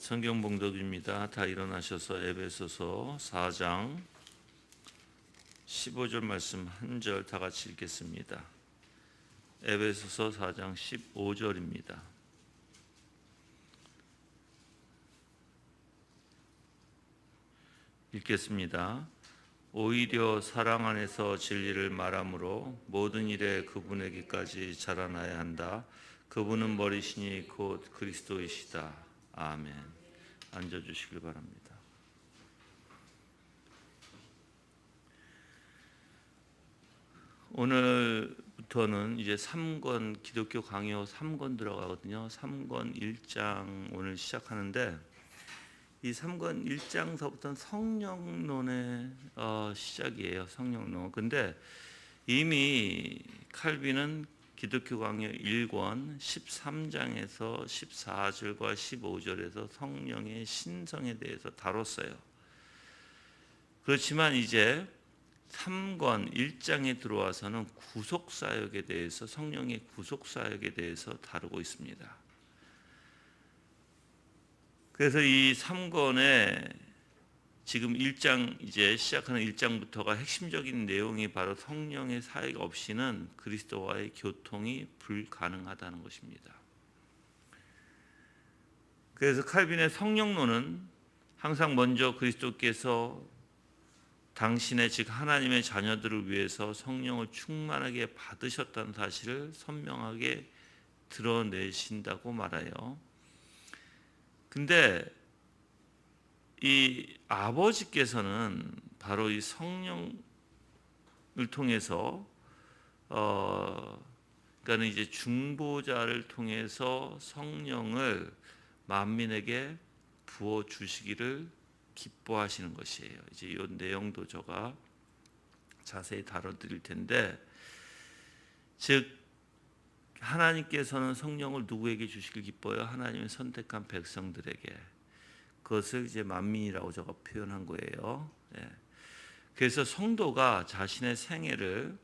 성경 봉독입니다. 다 일어나셔서 에베소서 4장 15절 말씀 한 절 다 같이 읽겠습니다. 에베소서 4장 15절입니다. 읽겠습니다. 오히려 사랑 안에서 진리를 말함으로 모든 일에 그분에게까지 자라나야 한다. 그분은 머리시니 곧 그리스도이시다. 아멘. 앉아주시길 바랍니다. 오늘부터는 이제 3권 기독교 강요 3권 들어가거든요. 3권 1장 오늘 시작하는데 이 3권 1장서부터는 성령론의 시작이에요. 성령론. 근데 이미 칼빈은 기독교 강요 1권 13장에서 14절과 15절에서 성령의 신성에 대해서 다뤘어요. 그렇지만 이제 3권 1장에 들어와서는 구속사역에 대해서, 성령의 구속사역에 대해서 다루고 있습니다. 그래서 이 3권에 지금 1장 이제 시작하는 1장부터가 핵심적인 내용이 바로 성령의 사역 없이는 그리스도와의 교통이 불가능하다는 것입니다. 그래서 칼빈의 성령론은 항상 먼저 그리스도께서 당신의 즉 하나님의 자녀들을 위해서 성령을 충만하게 받으셨다는 사실을 선명하게 드러내신다고 말해요. 근데 이 아버지께서는 바로 이 성령을 통해서 그러니까 이제 중보자를 통해서 성령을 만민에게 부어 주시기를 기뻐하시는 것이에요. 이제 이 내용도 제가 자세히 다뤄드릴 텐데, 즉 하나님께서는 성령을 누구에게 주시길 기뻐요? 하나님의 선택한 백성들에게. 그것을 이제 만민이라고 제가 표현한 거예요. 그래서 성도가 자신의 생애를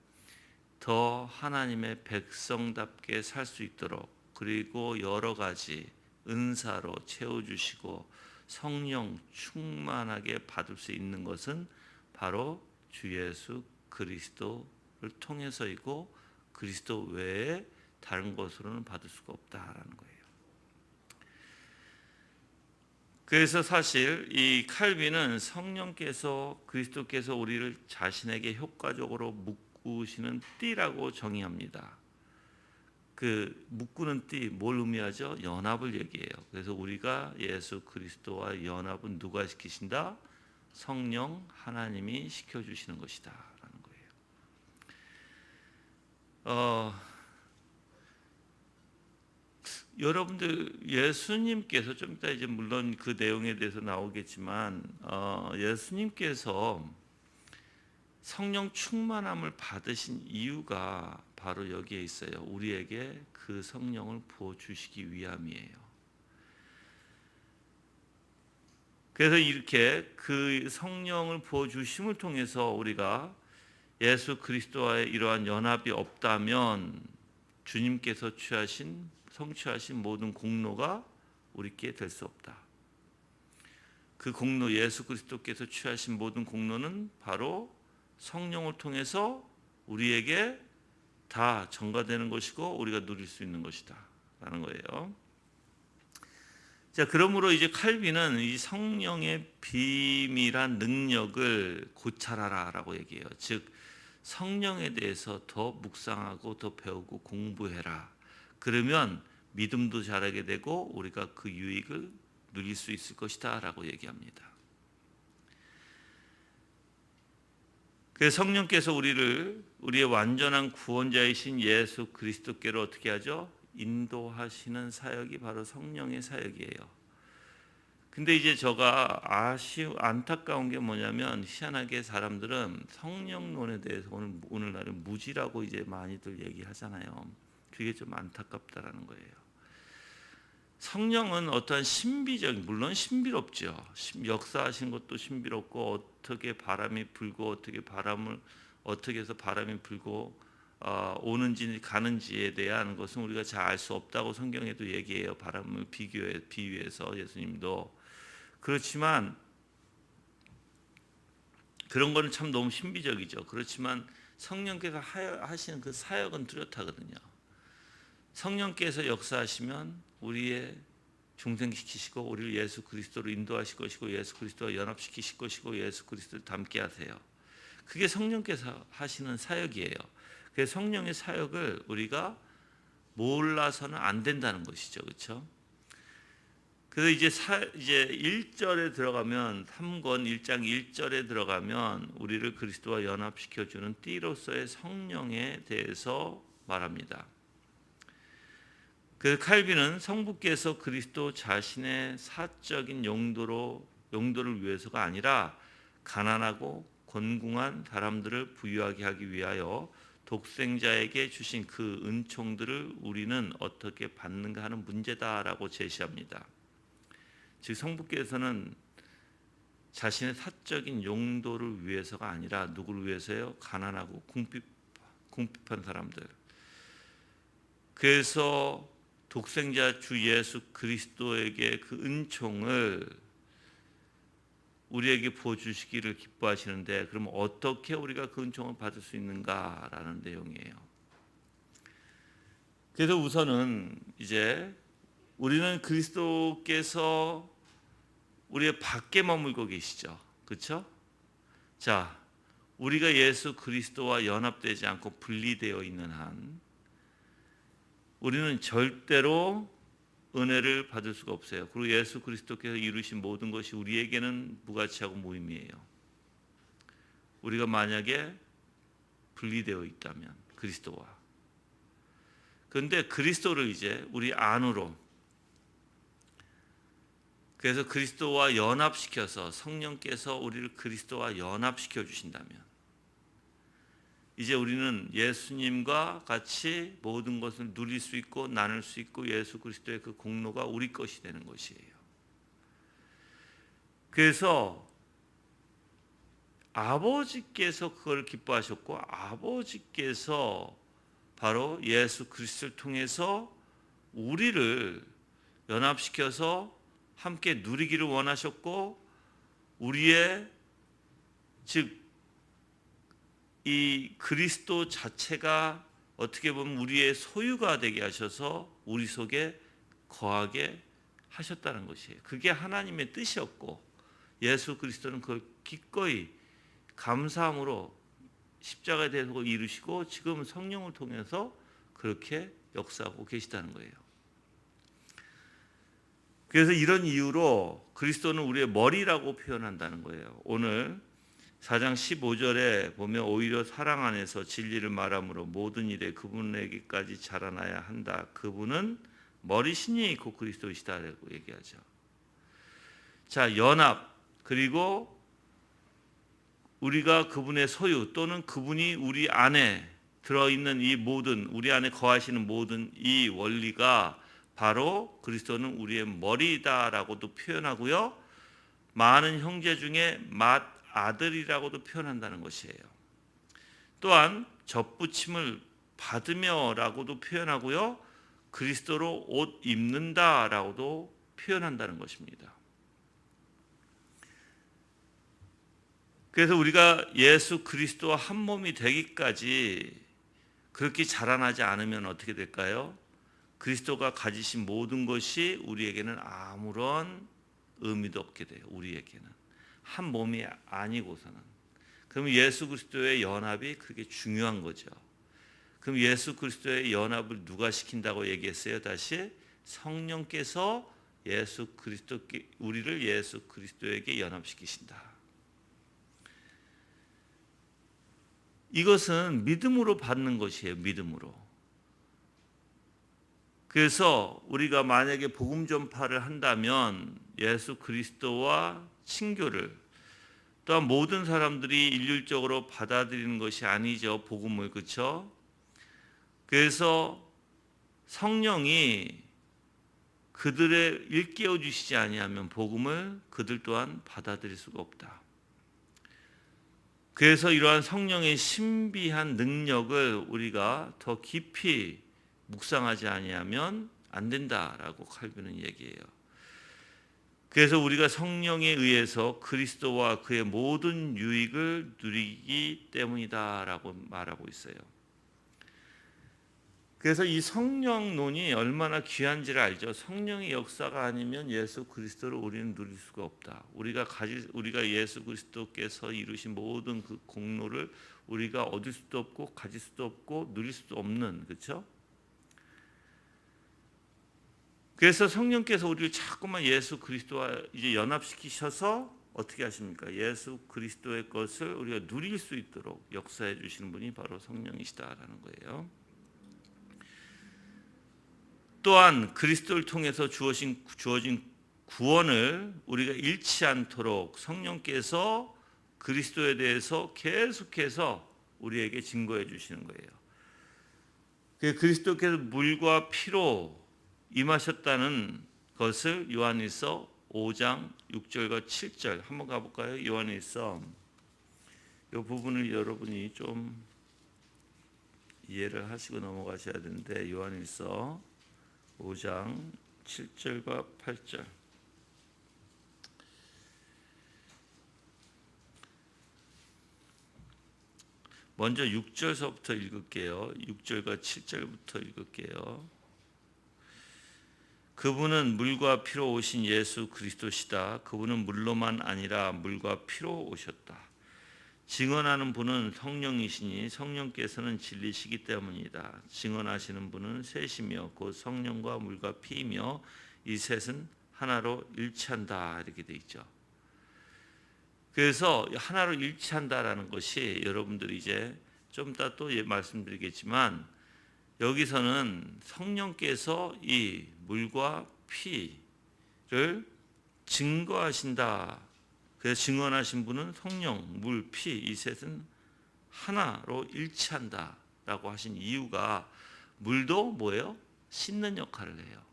더 하나님의 백성답게 살 수 있도록, 그리고 여러 가지 은사로 채워주시고 성령 충만하게 받을 수 있는 것은 바로 주 예수 그리스도를 통해서이고, 그리스도 외에 다른 것으로는 받을 수가 없다라는 거예요. 그래서 사실 이 칼빈은 성령께서, 그리스도께서 우리를 자신에게 효과적으로 묶으시는 띠라고 정의합니다. 그 묶는 띠, 뭘 의미하죠? 연합을 얘기해요. 그래서 우리가 예수 그리스도와 연합은 누가 시키신다? 성령 하나님이 시켜주시는 것이다 라는 거예요. 여러분들 예수님께서 좀 이따 이제 물론 그 내용에 대해서 나오겠지만 예수님께서 성령 충만함을 받으신 이유가 바로 여기에 있어요. 우리에게 그 성령을 부어 주시기 위함이에요. 그래서 이렇게 그 성령을 부어 주심을 통해서 우리가 예수 그리스도와의 이러한 연합이 없다면 주님께서 성취하신 모든 공로가 우리께 될 수 없다. 그 공로, 예수 그리스도께서 취하신 모든 공로는 바로 성령을 통해서 우리에게 다 전가되는 것이고 우리가 누릴 수 있는 것이다 라는 거예요. 자, 그러므로 이제 칼빈은 이 성령의 비밀한 능력을 고찰하라 라고 얘기해요. 즉 성령에 대해서 더 묵상하고 더 배우고 공부해라. 그러면 믿음도 자라게 되고 우리가 그 유익을 누릴 수 있을 것이다 라고 얘기합니다. 그래서 성령께서 우리의 완전한 구원자이신 예수 그리스도께로 어떻게 하죠? 인도하시는 사역이 바로 성령의 사역이에요. 근데 이제 제가 안타까운 게 뭐냐면, 희한하게 사람들은 성령론에 대해서 오늘날은 무지라고 이제 많이들 얘기하잖아요. 그게 좀 안타깝다라는 거예요. 성령은 어떠한 신비적인, 물론 신비롭죠. 역사하신 것도 신비롭고, 어떻게 바람이 불고 어떻게 해서 바람이 불고 오는지 가는지에 대한 것은 우리가 잘 알 수 없다고 성경에도 얘기해요. 바람을 비유해서 예수님도. 그렇지만 그런 거는 참 너무 신비적이죠. 그렇지만 성령께서 하시는 그 사역은 뚜렷하거든요. 성령께서 역사하시면 우리의 중생시키시고 우리를 예수 그리스도로 인도하실 것이고 예수 그리스도와 연합시키실 것이고 예수 그리스도를 닮게 하세요. 그게 성령께서 하시는 사역이에요. 그래서 성령의 사역을 우리가 몰라서는 안 된다는 것이죠. 그렇죠? 그래서 이제 1절에 들어가면 3권 1장 1절에 들어가면 우리를 그리스도와 연합시켜 주는 띠로서의 성령에 대해서 말합니다. 그 칼빈은 성부께서 그리스도 자신의 사적인 용도를 위해서가 아니라 가난하고 곤궁한 사람들을 부유하게 하기 위하여 독생자에게 주신 그 은총들을 우리는 어떻게 받는가 하는 문제다라고 제시합니다. 즉 성부께서는 자신의 사적인 용도를 위해서가 아니라 누구를 위해서요? 가난하고 궁핍한 사람들. 그래서 독생자 주 예수 그리스도에게 그 은총을 우리에게 부어주시기를 기뻐하시는데 그럼 어떻게 우리가 그 은총을 받을 수 있는가라는 내용이에요. 그래서 우선은 이제 우리는 그리스도께서 우리의 밖에 머물고 계시죠. 그렇죠? 자, 우리가 예수 그리스도와 연합되지 않고 분리되어 있는 한 우리는 절대로 은혜를 받을 수가 없어요. 그리고 예수 그리스도께서 이루신 모든 것이 우리에게는 무가치하고 무의미해요. 우리가 만약에 분리되어 있다면 그리스도와. 그런데 그리스도를 이제 우리 안으로 그래서 그리스도와 연합시켜서 성령께서 우리를 그리스도와 연합시켜 주신다면 이제 우리는 예수님과 같이 모든 것을 누릴 수 있고 나눌 수 있고 예수 그리스도의 그 공로가 우리 것이 되는 것이에요. 그래서 아버지께서 그걸 기뻐하셨고 아버지께서 바로 예수 그리스도를 통해서 우리를 연합시켜서 함께 누리기를 원하셨고 우리의 즉 이 그리스도 자체가 어떻게 보면 우리의 소유가 되게 하셔서 우리 속에 거하게 하셨다는 것이에요. 그게 하나님의 뜻이었고 예수 그리스도는 그걸 기꺼이 감사함으로 십자가에 대해서 이루시고 지금 성령을 통해서 그렇게 역사하고 계시다는 거예요. 그래서 이런 이유로 그리스도는 우리의 머리라고 표현한다는 거예요. 오늘 4장 15절에 보면 오히려 사랑 안에서 진리를 말함으로 모든 일에 그분에게까지 자라나야 한다. 그분은 머리신이 곧 그리스도이시다라고 얘기하죠. 자, 연합 그리고 우리가 그분의 소유 또는 그분이 우리 안에 들어있는 이 모든 우리 안에 거하시는 모든 이 원리가 바로 그리스도는 우리의 머리다라고도 표현하고요. 많은 형제 중에 맏아들이라고도 표현한다는 것이에요. 또한 접붙임을 받으며라고도 표현하고요. 그리스도로 옷 입는다라고도 표현한다는 것입니다. 그래서 우리가 예수 그리스도와 한 몸이 되기까지 그렇게 자라나지 않으면 어떻게 될까요? 그리스도가 가지신 모든 것이 우리에게는 아무런 의미도 없게 돼요. 우리에게는 한 몸이 아니고서는. 그럼 예수 그리스도의 연합이 그렇게 중요한 거죠. 그럼 예수 그리스도의 연합을 누가 시킨다고 얘기했어요? 다시 성령께서 우리를 예수 그리스도에게 연합시키신다. 이것은 믿음으로 받는 것이에요. 믿음으로. 그래서 우리가 만약에 복음 전파를 한다면 예수 그리스도와 친교를 또한 모든 사람들이 일률적으로 받아들이는 것이 아니죠. 복음을. 그렇죠? 그래서 성령이 그들을 일깨워 주시지 아니하면 복음을 그들 또한 받아들일 수가 없다. 그래서 이러한 성령의 신비한 능력을 우리가 더 깊이 묵상하지 아니하면 안 된다라고 칼빈은 얘기해요. 그래서 우리가 성령에 의해서 그리스도와 그의 모든 유익을 누리기 때문이다라고 말하고 있어요. 그래서 이 성령론이 얼마나 귀한지를 알죠. 성령의 역사가 아니면 예수 그리스도를 우리는 누릴 수가 없다. 우리가 예수 그리스도께서 이루신 모든 그 공로를 우리가 얻을 수도 없고 가질 수도 없고 누릴 수도 없는, 그렇죠? 그래서 성령께서 우리를 자꾸만 예수 그리스도와 이제 연합시키셔서 어떻게 하십니까? 예수 그리스도의 것을 우리가 누릴 수 있도록 역사해 주시는 분이 바로 성령이시다라는 거예요. 또한 그리스도를 통해서 주어진 구원을 우리가 잃지 않도록 성령께서 그리스도에 대해서 계속해서 우리에게 증거해 주시는 거예요. 그리스도께서 물과 피로 임하셨다는 것을 요한일서 5장 6절과 7절 한번 가볼까요? 요한일서 이 부분을 여러분이 좀 이해를 하시고 넘어가셔야 되는데 요한일서 5장 7절과 8절 먼저 6절서부터 읽을게요. 6절과 7절부터 읽을게요. 그분은 물과 피로 오신 예수 그리스도시다. 그분은 물로만 아니라 물과 피로 오셨다. 증언하는 분은 성령이시니 성령께서는 진리시기 때문이다. 증언하시는 분은 셋이며 곧 성령과 물과 피이며 이 셋은 하나로 일치한다 이렇게 돼 있죠. 그래서 하나로 일치한다라는 것이 여러분들이 이제 좀 이따 또 말씀드리겠지만 여기서는 성령께서 이 물과 피를 증거하신다. 그래서 증언하신 분은 성령, 물, 피 이 셋은 하나로 일치한다라고 하신 이유가 물도 뭐예요? 씻는 역할을 해요.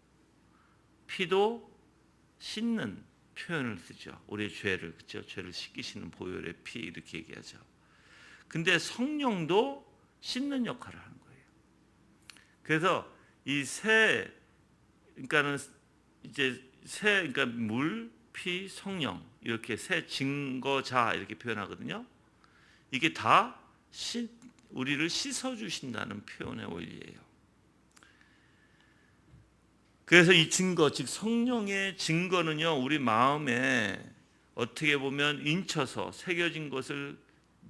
피도 씻는 표현을 쓰죠. 우리의 죄를, 그렇죠? 죄를 씻기시는 보혈의 피 이렇게 얘기하죠. 근데 성령도 씻는 역할을 하는 거예요. 그래서 이 세, 그러니까는 이제 그러니까 물, 피, 성령 이렇게 세 증거자 이렇게 표현하거든요. 이게 다 우리를 씻어 주신다는 표현의 원리예요. 그래서 이 증거, 즉 성령의 증거는요, 우리 마음에 어떻게 보면 인쳐서 새겨진 것을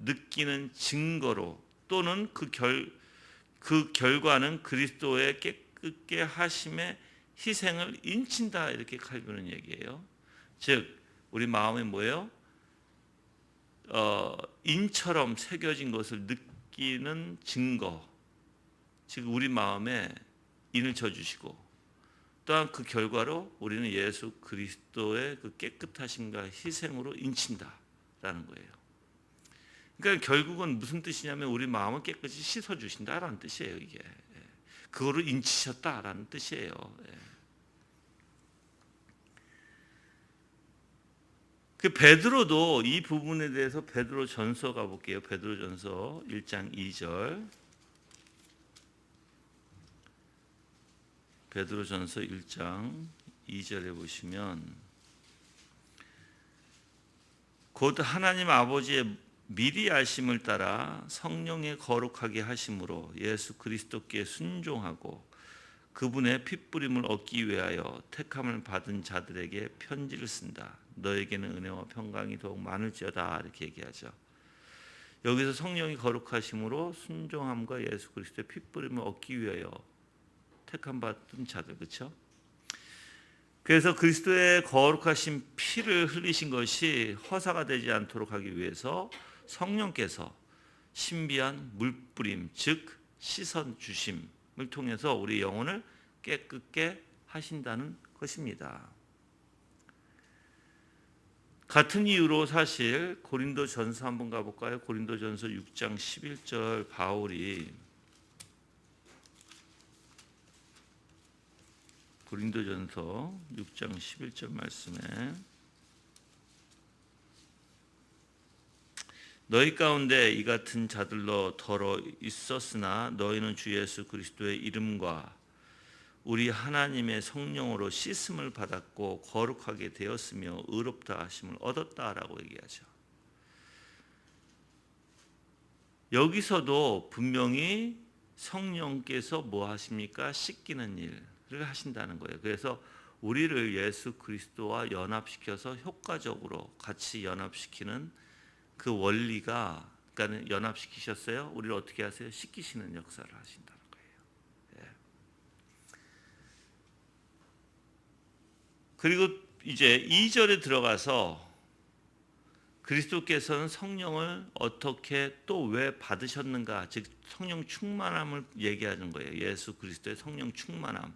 느끼는 증거로 또는 그 결과는 그리스도의 깨끗게 하심의 희생을 인친다 이렇게 칼빈은 얘기해요. 즉 우리 마음에 뭐예요? 인처럼 새겨진 것을 느끼는 증거. 즉 우리 마음에 인을 쳐주시고 또한 그 결과로 우리는 예수 그리스도의 그 깨끗하심과 희생으로 인친다라는 거예요. 그러니까 결국은 무슨 뜻이냐면 우리 마음을 깨끗이 씻어주신다라는 뜻이에요. 이게 그거를 인치셨다라는 뜻이에요. 그 베드로도 이 부분에 대해서 베드로전서 가볼게요. 베드로전서 1장 2절. 베드로전서 1장 2절에 보시면 곧 하나님 아버지의 미리 아심을 따라 성령의 거룩하게 하심으로 예수 그리스도께 순종하고 그분의 핏부림을 얻기 위하여 택함을 받은 자들에게 편지를 쓴다. 너에게는 은혜와 평강이 더욱 많을지어다 이렇게 얘기하죠. 여기서 성령이 거룩하심으로 순종함과 예수 그리스도의 핏부림을 얻기 위하여 택함 받은 자들, 그렇죠? 그래서 그리스도의 거룩하신 피를 흘리신 것이 허사가 되지 않도록 하기 위해서 성령께서 신비한 물뿌림, 즉 씻어 주심을 통해서 우리 영혼을 깨끗게 하신다는 것입니다. 같은 이유로 사실 고린도전서 한번 가볼까요? 고린도전서 6장 11절 바울이 고린도전서 6장 11절 말씀에 너희 가운데 이 같은 자들로 더러 있었으나 너희는 주 예수 그리스도의 이름과 우리 하나님의 성령으로 씻음을 받았고 거룩하게 되었으며 의롭다 하심을 얻었다라고 얘기하죠. 여기서도 분명히 성령께서 뭐 하십니까? 씻기는 일을 하신다는 거예요. 그래서 우리를 예수 그리스도와 연합시켜서 효과적으로 같이 연합시키는 그 원리가, 그러니까 연합시키셨어요. 우리를 어떻게 하세요? 씻기시는 역사를 하신다는 거예요. 예. 그리고 이제 2절에 들어가서 그리스도께서는 성령을 어떻게 또 왜 받으셨는가, 즉 성령 충만함을 얘기하는 거예요. 예수 그리스도의 성령 충만함.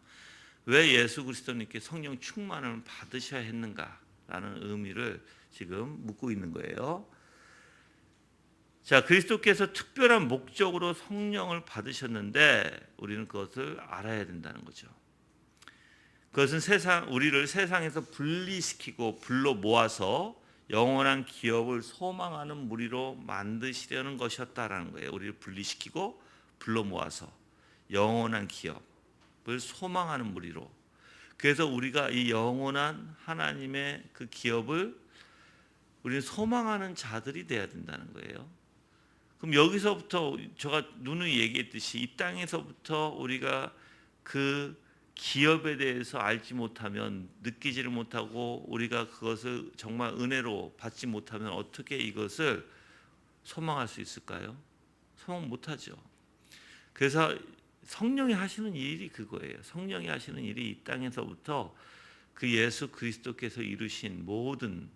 왜 예수 그리스도님께 성령 충만함을 받으셔야 했는가라는 의미를 지금 묻고 있는 거예요. 자, 그리스도께서 특별한 목적으로 성령을 받으셨는데 우리는 그것을 알아야 된다는 거죠. 그것은 우리를 세상에서 분리시키고 불러 모아서 영원한 기업을 소망하는 무리로 만드시려는 것이었다라는 거예요. 우리를 분리시키고 불러 모아서 영원한 기업을 소망하는 무리로. 그래서 우리가 이 영원한 하나님의 그 기업을 우리는 소망하는 자들이 돼야 된다는 거예요. 그럼 여기서부터 제가 누누이 얘기했듯이 이 땅에서부터 우리가 그 기업에 대해서 알지 못하면, 느끼지를 못하고 우리가 그것을 정말 은혜로 받지 못하면 어떻게 이것을 소망할 수 있을까요? 소망 못하죠. 그래서 성령이 하시는 일이 그거예요. 성령이 하시는 일이 이 땅에서부터 그 예수 그리스도께서 이루신 모든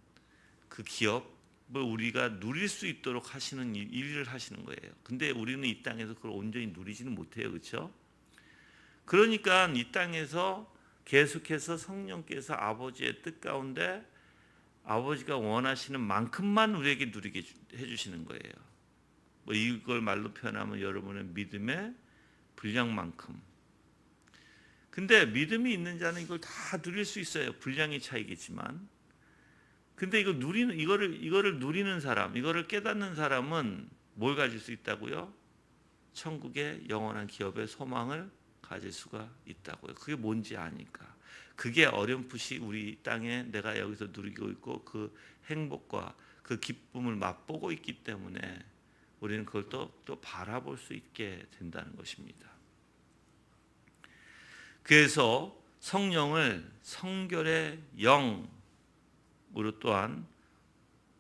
그 기업을 우리가 누릴 수 있도록 하시는 일을 하시는 거예요. 근데 우리는 이 땅에서 그걸 온전히 누리지는 못해요. 그렇죠? 그러니까 이 땅에서 계속해서 성령께서 아버지의 뜻 가운데 아버지가 원하시는 만큼만 우리에게 누리게 해주시는 거예요. 뭐 이걸 말로 표현하면 여러분의 믿음의 분량만큼. 근데 믿음이 있는 자는 이걸 다 누릴 수 있어요. 분량의 차이겠지만. 근데 이거를 누리는 사람, 이거를 깨닫는 사람은 뭘 가질 수 있다고요? 천국의 영원한 기업의 소망을 가질 수가 있다고요. 그게 뭔지 아니까. 그게 어렴풋이 우리 땅에 내가 여기서 누리고 있고 그 행복과 그 기쁨을 맛보고 있기 때문에 우리는 그걸 또 바라볼 수 있게 된다는 것입니다. 그래서 성령을 성결의 영으로 또한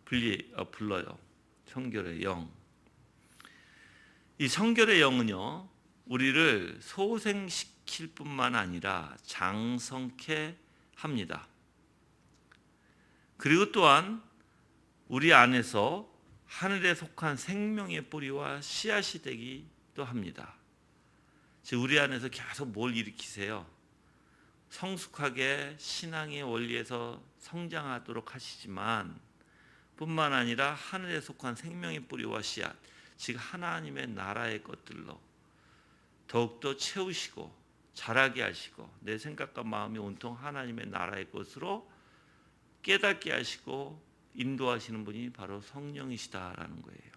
불러요. 성결의 영. 이 성결의 영은요, 우리를 소생시킬 뿐만 아니라 장성케 합니다. 그리고 또한 우리 안에서 하늘에 속한 생명의 뿌리와 씨앗이 되기도 합니다. 즉 우리 안에서 계속 뭘 일으키세요? 성숙하게 신앙의 원리에서 성장하도록 하시지만 뿐만 아니라 하늘에 속한 생명의 뿌리와 씨앗, 즉 하나님의 나라의 것들로 더욱더 채우시고 자라게 하시고 내 생각과 마음이 온통 하나님의 나라의 것으로 깨닫게 하시고 인도하시는 분이 바로 성령이시다라는 거예요.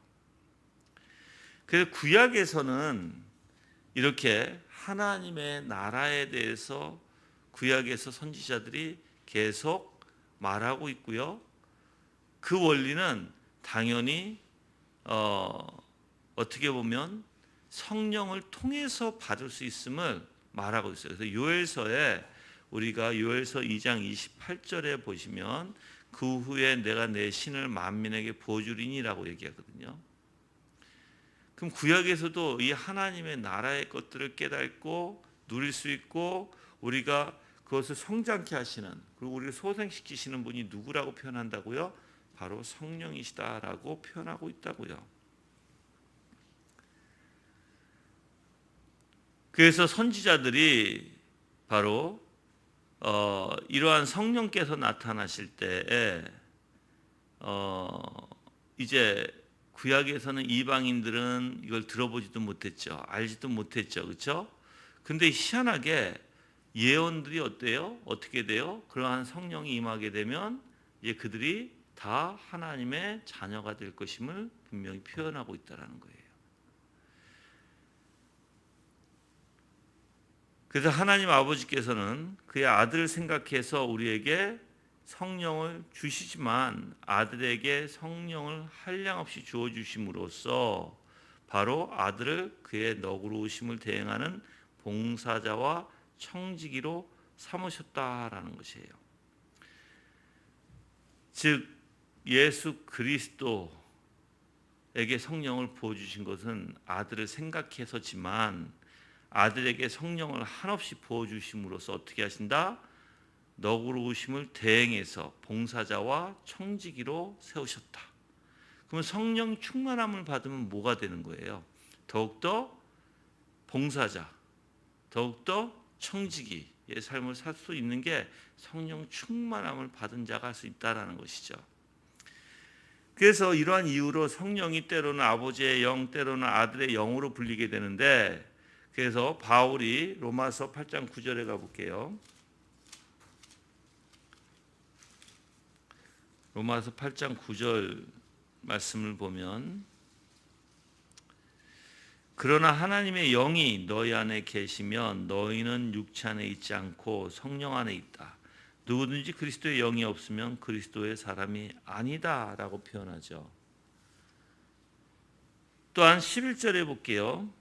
그래서 구약에서는 이렇게 하나님의 나라에 대해서 구약에서 선지자들이 계속 말하고 있고요. 그 원리는 당연히 어떻게 보면 성령을 통해서 받을 수 있음을 말하고 있어요. 그래서 요엘서에 우리가 요엘서 2장 28절에 보시면 그 후에 내가 내 신을 만민에게 부어주리니라고 얘기하거든요. 그럼 구약에서도 이 하나님의 나라의 것들을 깨닫고 누릴 수 있고 우리가 그것을 성장케 하시는, 그리고 우리를 소생시키시는 분이 누구라고 표현한다고요? 바로 성령이시다라고 표현하고 있다고요. 그래서 선지자들이 바로 이러한 성령께서 나타나실 때에 이제 구약에서는 이방인들은 이걸 들어보지도 못했죠. 알지도 못했죠. 그렇죠? 근데 희한하게 예언들이 어때요? 어떻게 돼요? 그러한 성령이 임하게 되면 이제 그들이 다 하나님의 자녀가 될 것임을 분명히 표현하고 있다는 거예요. 그래서 하나님 아버지께서는 그의 아들을 생각해서 우리에게 성령을 주시지만 아들에게 성령을 한량없이 주어주심으로써 바로 아들을 그의 너그러우심을 대행하는 봉사자와 청지기로 삼으셨다라는 것이에요. 즉 예수 그리스도에게 성령을 부어주신 것은 아들을 생각해서지만 아들에게 성령을 한없이 부어주심으로써 어떻게 하신다? 너그러우심을 대행해서 봉사자와 청지기로 세우셨다. 그러면 성령 충만함을 받으면 뭐가 되는 거예요? 더욱더 봉사자, 더욱더 청지기의 삶을 살 수 있는 게 성령 충만함을 받은 자가 할 수 있다는 것이죠. 그래서 이러한 이유로 성령이 때로는 아버지의 영, 때로는 아들의 영으로 불리게 되는데, 그래서 바울이 로마서 8장 9절에 가볼게요. 로마서 8장 9절 말씀을 보면, 그러나 하나님의 영이 너희 안에 계시면 너희는 육체 안에 있지 않고 성령 안에 있다. 누구든지 그리스도의 영이 없으면 그리스도의 사람이 아니다 라고 표현하죠. 또한 11절에 볼게요.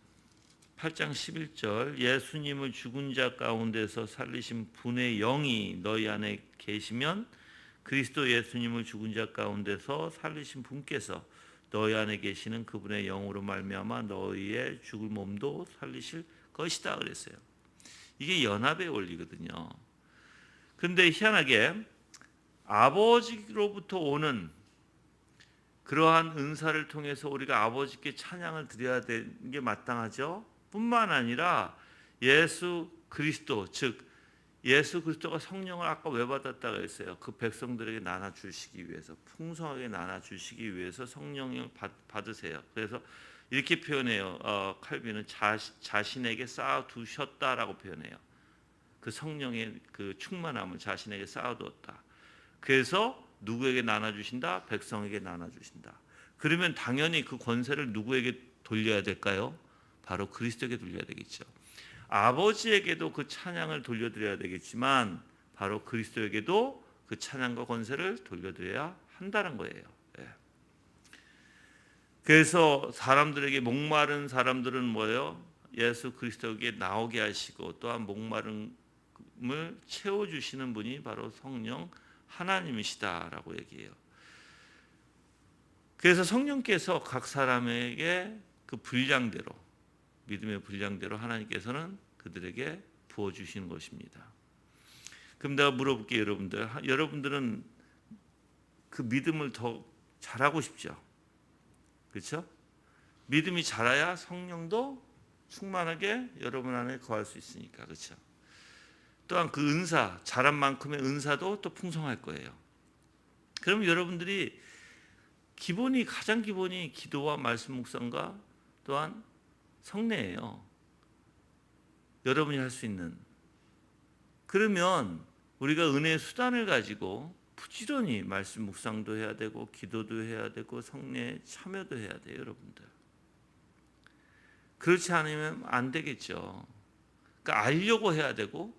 8장 11절, 예수님을 죽은 자 가운데서 살리신 분의 영이 너희 안에 계시면 그리스도 예수님을 죽은 자 가운데서 살리신 분께서 너희 안에 계시는 그분의 영으로 말미암아 너희의 죽을 몸도 살리실 것이다 그랬어요. 이게 연합의 원리거든요. 그런데 희한하게 아버지로부터 오는 그러한 은사를 통해서 우리가 아버지께 찬양을 드려야 되는 게 마땅하죠. 뿐만 아니라 예수 그리스도, 즉 예수 그리스도가 성령을 아까 왜 받았다고 했어요? 그 백성들에게 나눠 주시기 위해서, 풍성하게 나눠 주시기 위해서 성령을 받으세요. 그래서 이렇게 표현해요. 칼빈은 자신에게 쌓아 두셨다라고 표현해요. 그 성령의 그 충만함을 자신에게 쌓아 두었다. 그래서 누구에게 나눠 주신다? 백성에게 나눠 주신다. 그러면 당연히 그 권세를 누구에게 돌려야 될까요? 바로 그리스도에게 돌려야 되겠죠. 아버지에게도 그 찬양을 돌려드려야 되겠지만 바로 그리스도에게도 그 찬양과 권세를 돌려드려야 한다는 거예요. 그래서 사람들에게 목마른 사람들은 뭐예요? 예수 그리스도에게 나오게 하시고 또한 목마름을 채워주시는 분이 바로 성령 하나님이시다라고 얘기해요. 그래서 성령께서 각 사람에게 그 분량대로, 믿음의 분량대로 하나님께서는 그들에게 부어주시는 것입니다. 그럼 내가 물어볼게요. 여러분들은 그 믿음을 더 잘하고 싶죠? 그렇죠? 믿음이 자라야 성령도 충만하게 여러분 안에 거할 수 있으니까. 그렇죠? 또한 그 은사, 자란 만큼의 은사도 또 풍성할 거예요. 그럼 여러분들이 가장 기본이 기도와 말씀 묵상과 또한 성례예요. 여러분이 할 수 있는. 그러면 우리가 은혜의 수단을 가지고 부지런히 말씀 묵상도 해야 되고 기도도 해야 되고 성례에 참여도 해야 돼요, 여러분들. 그렇지 않으면 안 되겠죠. 그러니까 알려고 해야 되고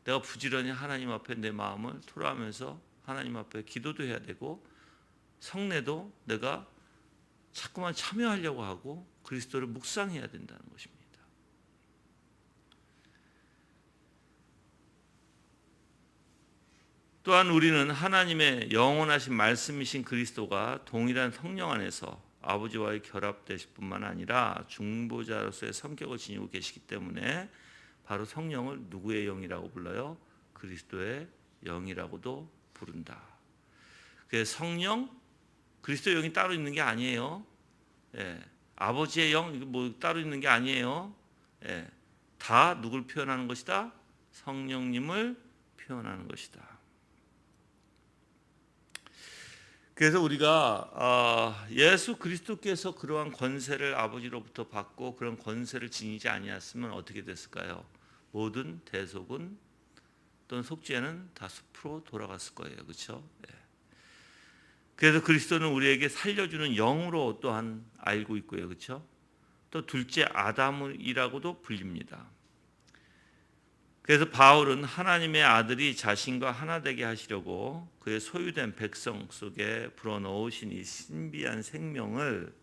내가 부지런히 하나님 앞에 내 마음을 토로하면서 하나님 앞에 기도도 해야 되고 성례도 내가 자꾸만 참여하려고 하고 그리스도를 묵상해야 된다는 것입니다. 또한 우리는 하나님의 영원하신 말씀이신 그리스도가 동일한 성령 안에서 아버지와의 결합되실 뿐만 아니라 중보자로서의 성격을 지니고 계시기 때문에 바로 성령을 누구의 영이라고 불러요? 그리스도의 영이라고도 부른다. 그래서 성령, 그리스도의 영이 따로 있는 게 아니에요. 아버지의 영 뭐 따로 있는 게 아니에요. 다 누굴 표현하는 것이다? 성령님을 표현하는 것이다. 그래서 우리가 예수 그리스도께서 그러한 권세를 아버지로부터 받고 그런 권세를 지니지 아니했으면 어떻게 됐을까요? 모든 대속은 또는 속죄는 다 숲으로 돌아갔을 거예요. 그렇죠? 그래서 그리스도는 우리에게 살려주는 영으로 또한 알고 있고요. 그렇죠? 또 둘째 아담이라고도 불립니다. 그래서 바울은 하나님의 아들이 자신과 하나 되게 하시려고 그의 소유된 백성 속에 불어넣으신 이 신비한 생명을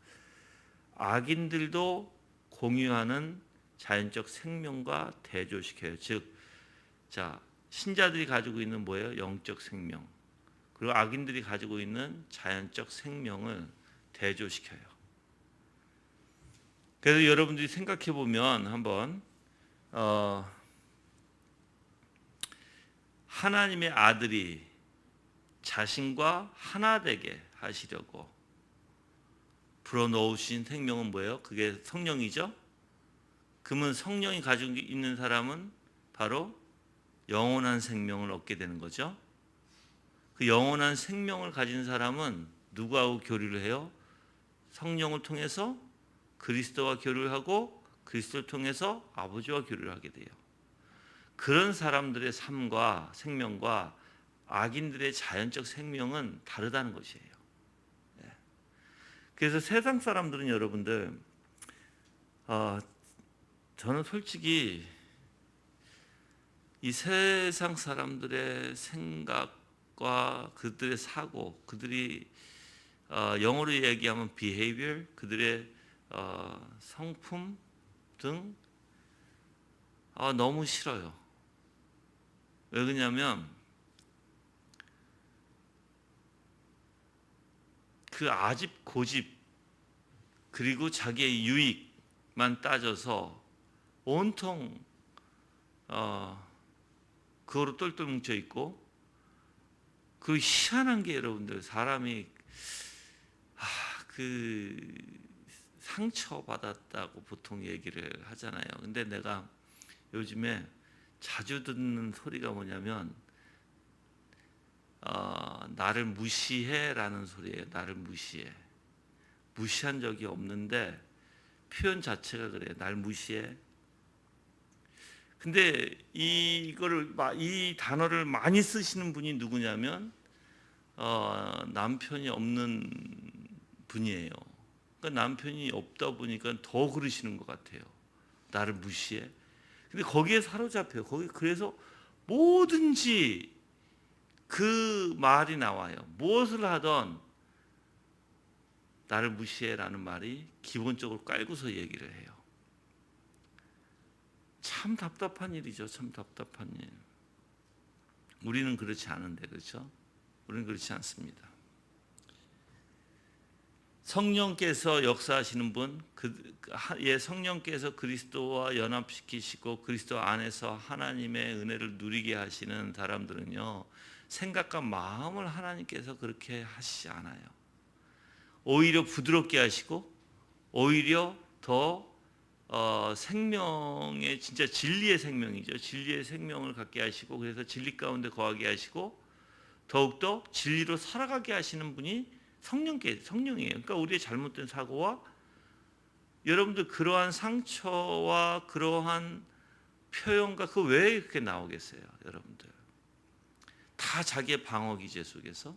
악인들도 공유하는 자연적 생명과 대조시켜요. 즉, 신자들이 가지고 있는 뭐예요? 영적 생명. 그리고 악인들이 가지고 있는 자연적 생명을 대조시켜요. 그래서 여러분들이 생각해 보면 한번 하나님의 아들이 자신과 하나 되게 하시려고 불어넣으신 생명은 뭐예요? 그게 성령이죠. 그러면 성령이 가지고 있는 사람은 바로 영원한 생명을 얻게 되는 거죠. 그 영원한 생명을 가진 사람은 누구하고 교류를 해요? 성령을 통해서 그리스도와 교류를 하고 그리스도를 통해서 아버지와 교류를 하게 돼요. 그런 사람들의 삶과 생명과 악인들의 자연적 생명은 다르다는 것이에요. 그래서 세상 사람들은 여러분들, 저는 솔직히 이 세상 사람들의 생각과 그들의 사고, 그들이 영어로 얘기하면 behavior, 그들의 성품 등 너무 싫어요. 왜 그러냐면 그 아집 고집 그리고 자기의 유익만 따져서 온통 그거로 똘똘 뭉쳐 있고, 그 희한한 게 여러분들, 사람이 그 상처받았다고 보통 얘기를 하잖아요. 근데 내가 요즘에 자주 듣는 소리가 뭐냐면 나를 무시해라는 소리예요. 나를 무시해. 무시한 적이 없는데 표현 자체가 그래요. 날 무시해. 근데 이 단어를 많이 쓰시는 분이 누구냐면 남편이 없는 분이에요. 그러니까 남편이 없다 보니까 더 그러시는 것 같아요. 나를 무시해. 근데 거기에 사로잡혀요. 그래서 뭐든지 그 말이 나와요. 무엇을 하던 나를 무시해라는 말이 기본적으로 깔고서 얘기를 해요. 참 답답한 일이죠. 참 답답한 일. 우리는 그렇지 않은데, 그렇죠? 우리는 그렇지 않습니다. 성령께서 역사하시는 분, 성령께서 그리스도와 연합시키시고 그리스도 안에서 하나님의 은혜를 누리게 하시는 사람들은요, 생각과 마음을 하나님께서 그렇게 하시지 않아요. 오히려 부드럽게 하시고, 오히려 더 생명의, 진짜 진리의 생명이죠. 진리의 생명을 갖게 하시고, 그래서 진리 가운데 거하게 하시고, 더욱더 진리로 살아가게 하시는 분이 성령이에요. 그러니까 우리의 잘못된 사고와 여러분들 그러한 상처와 그러한 표현과 그 왜 그렇게 나오겠어요, 여러분들? 다 자기의 방어 기제 속에서,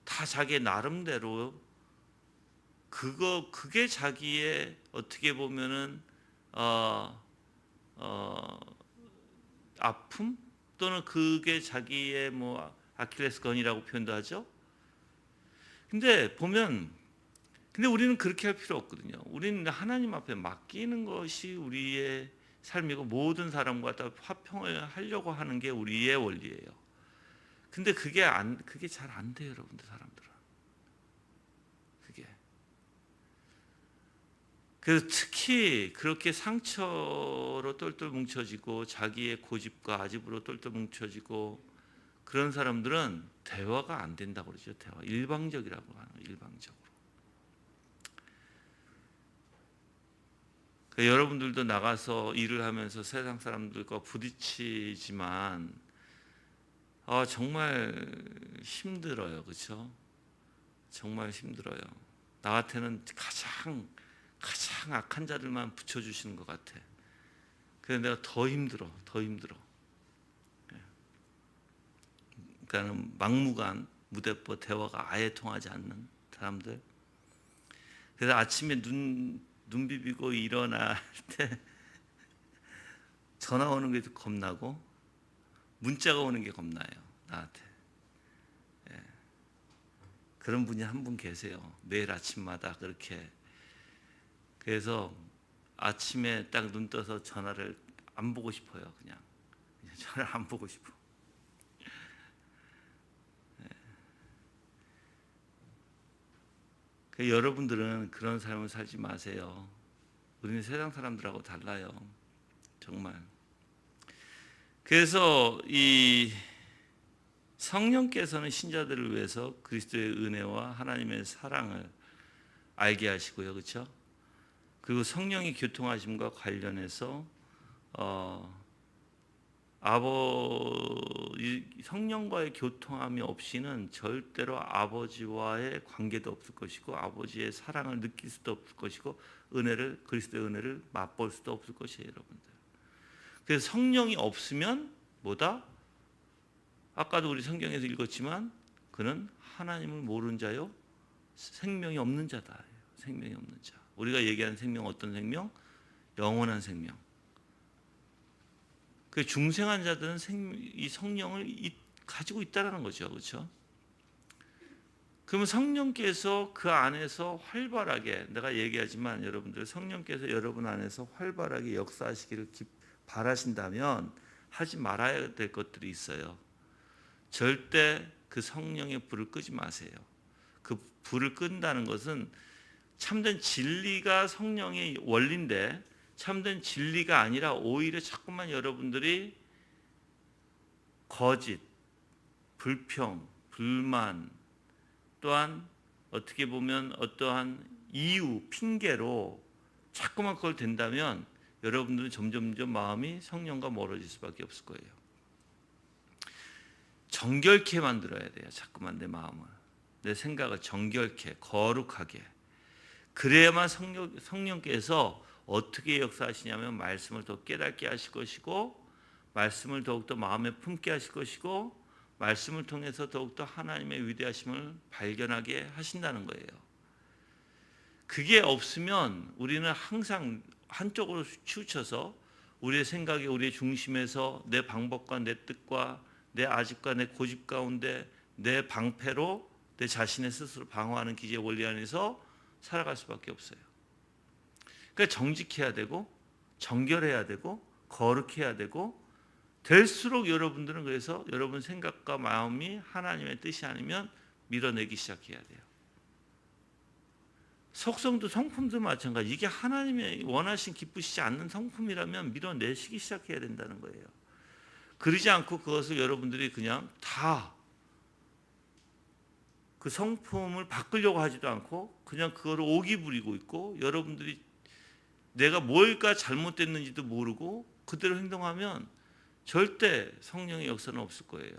다 자기의 나름대로 그게 자기의 어떻게 보면은 아픔 또는 그게 자기의 아킬레스건이라고 표현도 하죠. 근데 우리는 그렇게 할 필요 없거든요. 우리는 하나님 앞에 맡기는 것이 우리의 삶이고, 모든 사람과 다 화평을 하려고 하는 게 우리의 원리예요. 근데 그게 잘 안 돼요, 여러분들, 사람들은. 그래서 특히 그렇게 상처로 똘똘 뭉쳐지고 자기의 고집과 아집으로 똘똘 뭉쳐지고 그런 사람들은 대화가 안 된다고 그러죠. 대화. 일방적이라고 하는 거예요. 일방적으로. 그러니까 여러분들도 나가서 일을 하면서 세상 사람들과 부딪히지만 정말 힘들어요. 그렇죠? 정말 힘들어요. 나 같아는 가장 악한 자들만 붙여주시는 것 같아. 그래서 내가 더 힘들어. 그러니까 막무가내 무대뽀 대화가 아예 통하지 않는 사람들. 그래서 아침에 눈 비비고 일어날 때 전화 오는 게 겁나고 문자가 오는 게 겁나요, 나한테. 예. 그런 분이 한 분 계세요. 매일 아침마다 그렇게. 그래서 아침에 딱 눈 떠서 전화를 안 보고 싶어요. 그냥 전화를 안 보고 싶어. 여러분들은 그런 삶을 살지 마세요. 우리는 세상 사람들하고 달라요. 정말. 그래서 이 성령께서는 신자들을 위해서 그리스도의 은혜와 하나님의 사랑을 알게 하시고요. 그렇죠? 그리고 성령의 교통하심과 관련해서 성령과의 교통함이 없이는 절대로 아버지와의 관계도 없을 것이고 아버지의 사랑을 느낄 수도 없을 것이고 그리스도의 은혜를 맛볼 수도 없을 것이에요, 여러분들. 그래서 성령이 없으면 뭐다? 아까도 우리 성경에서 읽었지만 그는 하나님을 모르는 자요, 생명이 없는 자다. 생명이 없는 자. 우리가 얘기하는 생명 어떤 생명? 영원한 생명. 그 중생한 자들은 이 성령을 가지고 있다라는 거죠, 그렇죠? 그러면 성령께서 그 안에서 활발하게, 내가 얘기하지만 여러분들 성령께서 여러분 안에서 활발하게 역사하시기를 바라신다면 하지 말아야 될 것들이 있어요. 절대 그 성령의 불을 끄지 마세요. 그 불을 끈다는 것은 참된 진리가 성령의 원리인데 참된 진리가 아니라 오히려 자꾸만 여러분들이 거짓, 불평, 불만, 또한 어떻게 보면 어떠한 이유, 핑계로 자꾸만 그걸 된다면 여러분들은 점점 마음이 성령과 멀어질 수밖에 없을 거예요. 정결케 만들어야 돼요. 자꾸만 내 마음을, 내 생각을 정결케, 거룩하게. 그래야만 성령께서 어떻게 역사하시냐면 말씀을 더 깨닫게 하실 것이고 말씀을 더욱더 마음에 품게 하실 것이고 말씀을 통해서 더욱더 하나님의 위대하심을 발견하게 하신다는 거예요. 그게 없으면 우리는 항상 한쪽으로 치우쳐서 우리의 생각에 우리의 중심에서 내 방법과 내 뜻과 내 아집과 내 고집 가운데 내 방패로 내 자신의 스스로 방어하는 기제의 원리 안에서 살아갈 수밖에 없어요. 그러니까 정직해야 되고 정결해야 되고 거룩해야 되고 될수록 여러분들은 그래서 여러분 생각과 마음이 하나님의 뜻이 아니면 밀어내기 시작해야 돼요. 속성도 성품도 마찬가지. 이게 하나님의 원하신 기쁘시지 않는 성품이라면 밀어내시기 시작해야 된다는 거예요. 그러지 않고 그것을 여러분들이 그냥 다 그 성품을 바꾸려고 하지도 않고 그냥 그거를 오기 부리고 있고 여러분들이 내가 뭘까 잘못됐는지도 모르고 그대로 행동하면 절대 성령의 역사는 없을 거예요.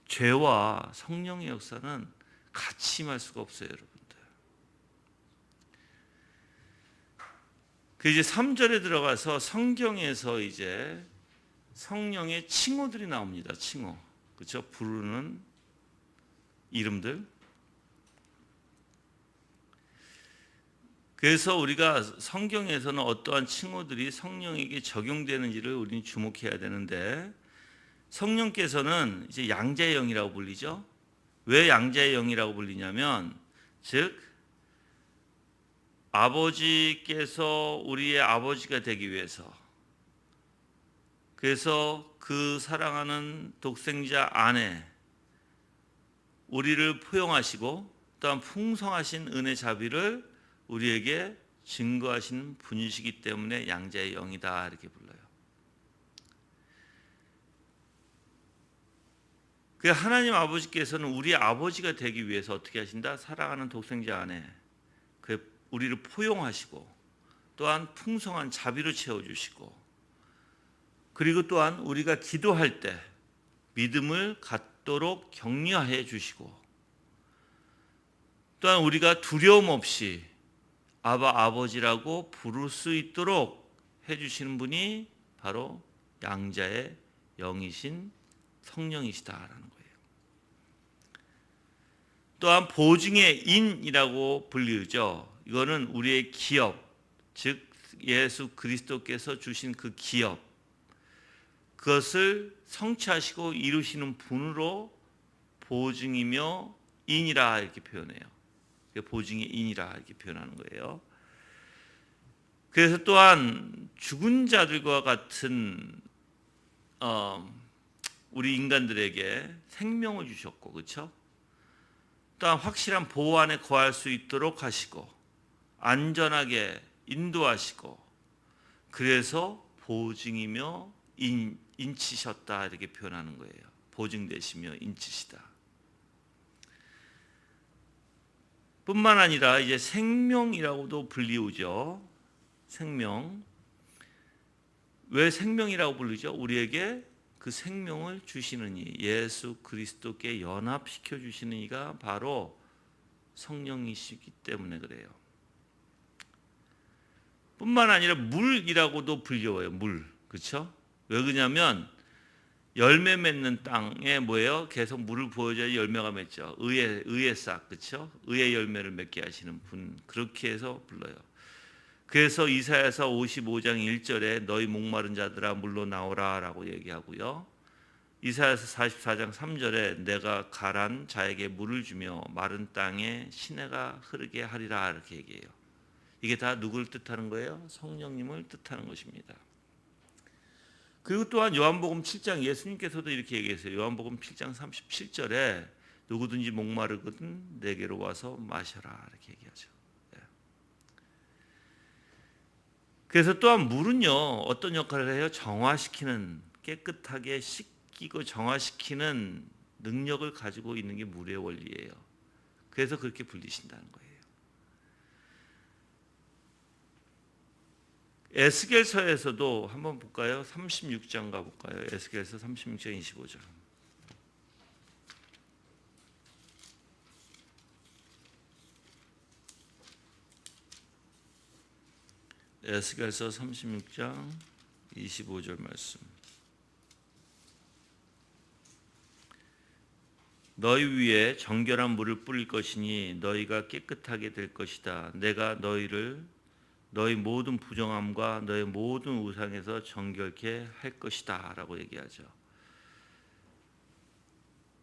죄와 성령의 역사는 같이 임할 수가 없어요, 여러분들. 그 이제 3절에 들어가서 성경에서 이제 성령의 칭호들이 나옵니다. 칭호. 그렇죠? 부르는 이름들. 그래서 우리가 성경에서는 어떠한 칭호들이 성령에게 적용되는지를 우리는 주목해야 되는데 성령께서는 이제 양자의 영이라고 불리죠. 왜 양자의 영이라고 불리냐면 즉 아버지께서 우리의 아버지가 되기 위해서 그래서 그 사랑하는 독생자 안에 우리를 포용하시고 또한 풍성하신 은혜 자비를 우리에게 증거하시는 분이시기 때문에 양자의 영이다 이렇게 불러요. 그 하나님 아버지께서는 우리 아버지가 되기 위해서 어떻게 하신다? 사랑하는 독생자 안에 그 우리를 포용하시고 또한 풍성한 자비로 채워주시고 그리고 또한 우리가 기도할 때 믿음을 갖도록 격려해 주시고 또한 우리가 두려움 없이 아바 아버지라고 부를 수 있도록 해주시는 분이 바로 양자의 영이신 성령이시다라는 거예요. 또한 보증의 인이라고 불리우죠. 이거는 우리의 기업, 즉 예수 그리스도께서 주신 그 기업, 그것을 성취하시고 이루시는 분으로 보증이며 인이라 이렇게 표현해요. 보증의 인이라 이렇게 표현하는 거예요. 그래서 또한 죽은 자들과 같은 우리 인간들에게 생명을 주셨고, 그렇죠? 또한 확실한 보호 안에 거할 수 있도록 하시고 안전하게 인도하시고, 그래서 보증이며 인치셨다 이렇게 표현하는 거예요. 보증되시며 인치시다. 뿐만 아니라 이제 생명이라고도 불리우죠. 생명. 왜 생명이라고 부르죠? 우리에게 그 생명을 주시는 이, 예수 그리스도께 연합시켜 주시는 이가 바로 성령이시기 때문에 그래요. 뿐만 아니라 물이라고도 불려워요. 물. 그렇죠? 왜 그러냐면 열매 맺는 땅에 뭐예요? 계속 물을 부어줘야 열매가 맺죠. 의의 싹, 그렇죠? 의의 열매를 맺게 하시는 분, 그렇게 해서 불러요. 그래서 이사야서 55장 1절에 너희 목마른 자들아 물로 나오라 라고 얘기하고요. 이사야서 44장 3절에 내가 가란 자에게 물을 주며 마른 땅에 시내가 흐르게 하리라 이렇게 얘기해요. 이게 다 누구를 뜻하는 거예요? 성령님을 뜻하는 것입니다. 그리고 또한 요한복음 7장 예수님께서도 이렇게 얘기했어요. 요한복음 7장 37절에 누구든지 목마르거든 내게로 와서 마셔라 이렇게 얘기하죠. 그래서 또한 물은요 어떤 역할을 해요? 정화시키는, 깨끗하게 씻기고 정화시키는 능력을 가지고 있는 게 물의 원리예요. 그래서 그렇게 불리신다는 거예요. 에스겔서에서도 한번 볼까요? 36장 가볼까요? 에스겔서 36장 25절. 에스겔서 36장 25절 말씀. 너희 위에 정결한 물을 뿌릴 것이니 너희가 깨끗하게 될 것이다. 내가 너희를 너희 모든 부정함과 너희 모든 우상에서 정결케 할 것이다 라고 얘기하죠.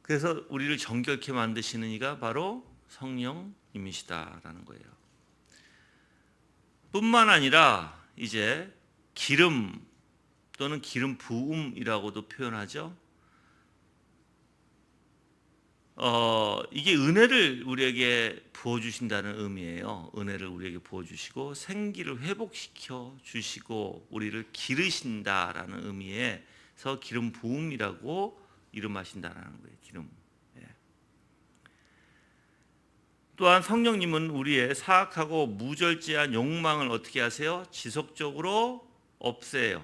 그래서 우리를 정결케 만드시는 이가 바로 성령님이시다라는 거예요. 뿐만 아니라 이제 기름 또는 기름 부음이라고도 표현하죠. 이게 은혜를 우리에게 부어주신다는 의미예요. 은혜를 우리에게 부어주시고 생기를 회복시켜 주시고 우리를 기르신다라는 의미에서 기름 부음이라고 이름하신다는 거예요. 기름. 또한 성령님은 우리의 사악하고 무절제한 욕망을 어떻게 하세요? 지속적으로 없애요.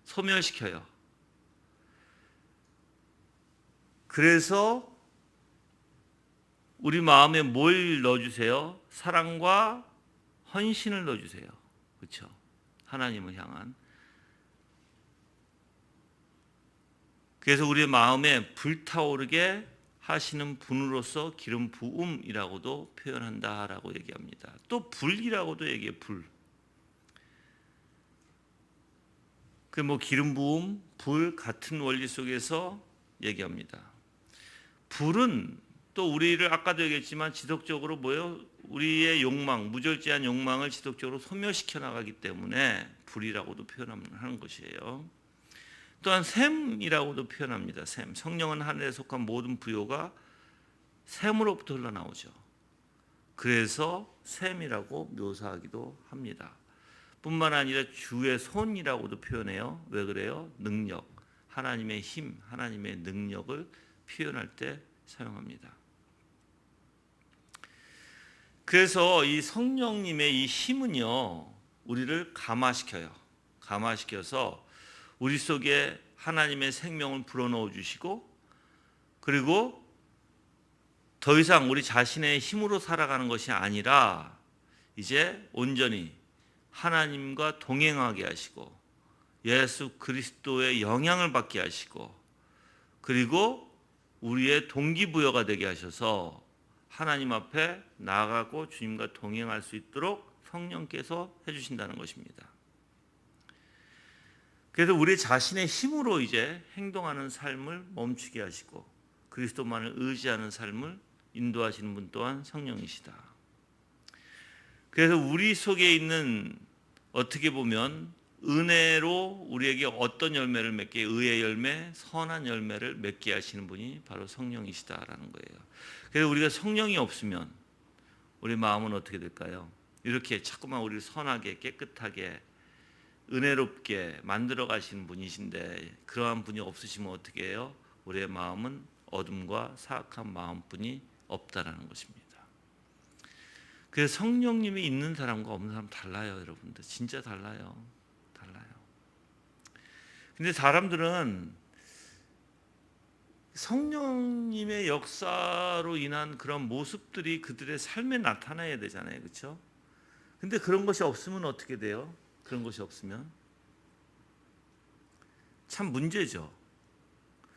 소멸시켜요. 그래서 우리 마음에 뭘 넣어주세요? 사랑과 헌신을 넣어주세요. 그렇죠? 하나님을 향한. 그래서 우리의 마음에 불타오르게 하시는 분으로서 기름 부음이라고도 표현한다라고 얘기합니다. 또 불이라고도 얘기해요. 불. 그 기름 부음, 불 같은 원리 속에서 얘기합니다. 불은 또 우리를 아까도 얘기했지만 지속적으로 우리의 욕망, 무절제한 욕망을 지속적으로 소멸시켜 나가기 때문에 불이라고도 표현하는 것이에요. 또한 샘이라고도 표현합니다. 샘. 성령은 하늘에 속한 모든 부요가 샘으로부터 흘러나오죠. 그래서 샘이라고 묘사하기도 합니다. 뿐만 아니라 주의 손이라고도 표현해요. 왜 그래요? 능력, 하나님의 힘, 하나님의 능력을 표현할 때 사용합니다. 그래서 이 성령님의 이 힘은요, 우리를 감화시켜요. 감화시켜서 우리 속에 하나님의 생명을 불어넣어 주시고, 그리고 더 이상 우리 자신의 힘으로 살아가는 것이 아니라 이제 온전히 하나님과 동행하게 하시고 예수 그리스도의 영향을 받게 하시고, 그리고 우리의 동기부여가 되게 하셔서 하나님 앞에 나아가고 주님과 동행할 수 있도록 성령께서 해주신다는 것입니다. 그래서 우리 자신의 힘으로 이제 행동하는 삶을 멈추게 하시고 그리스도만을 의지하는 삶을 인도하시는 분 또한 성령이시다. 그래서 우리 속에 있는 어떻게 보면 은혜로 우리에게 어떤 열매를 맺게, 의의 열매, 선한 열매를 맺게 하시는 분이 바로 성령이시다라는 거예요. 그래서 우리가 성령이 없으면 우리 마음은 어떻게 될까요? 이렇게 자꾸만 우리를 선하게 깨끗하게 은혜롭게 만들어 가시는 분이신데 그러한 분이 없으시면 어떻게 해요? 우리의 마음은 어둠과 사악한 마음뿐이 없다라는 것입니다. 그래서 성령님이 있는 사람과 없는 사람 달라요, 여러분들. 진짜 달라요. 달라요. 근데 사람들은 성령님의 역사로 인한 그런 모습들이 그들의 삶에 나타나야 되잖아요. 그렇죠? 근데 그런 것이 없으면 어떻게 돼요? 그런 것이 없으면 참 문제죠.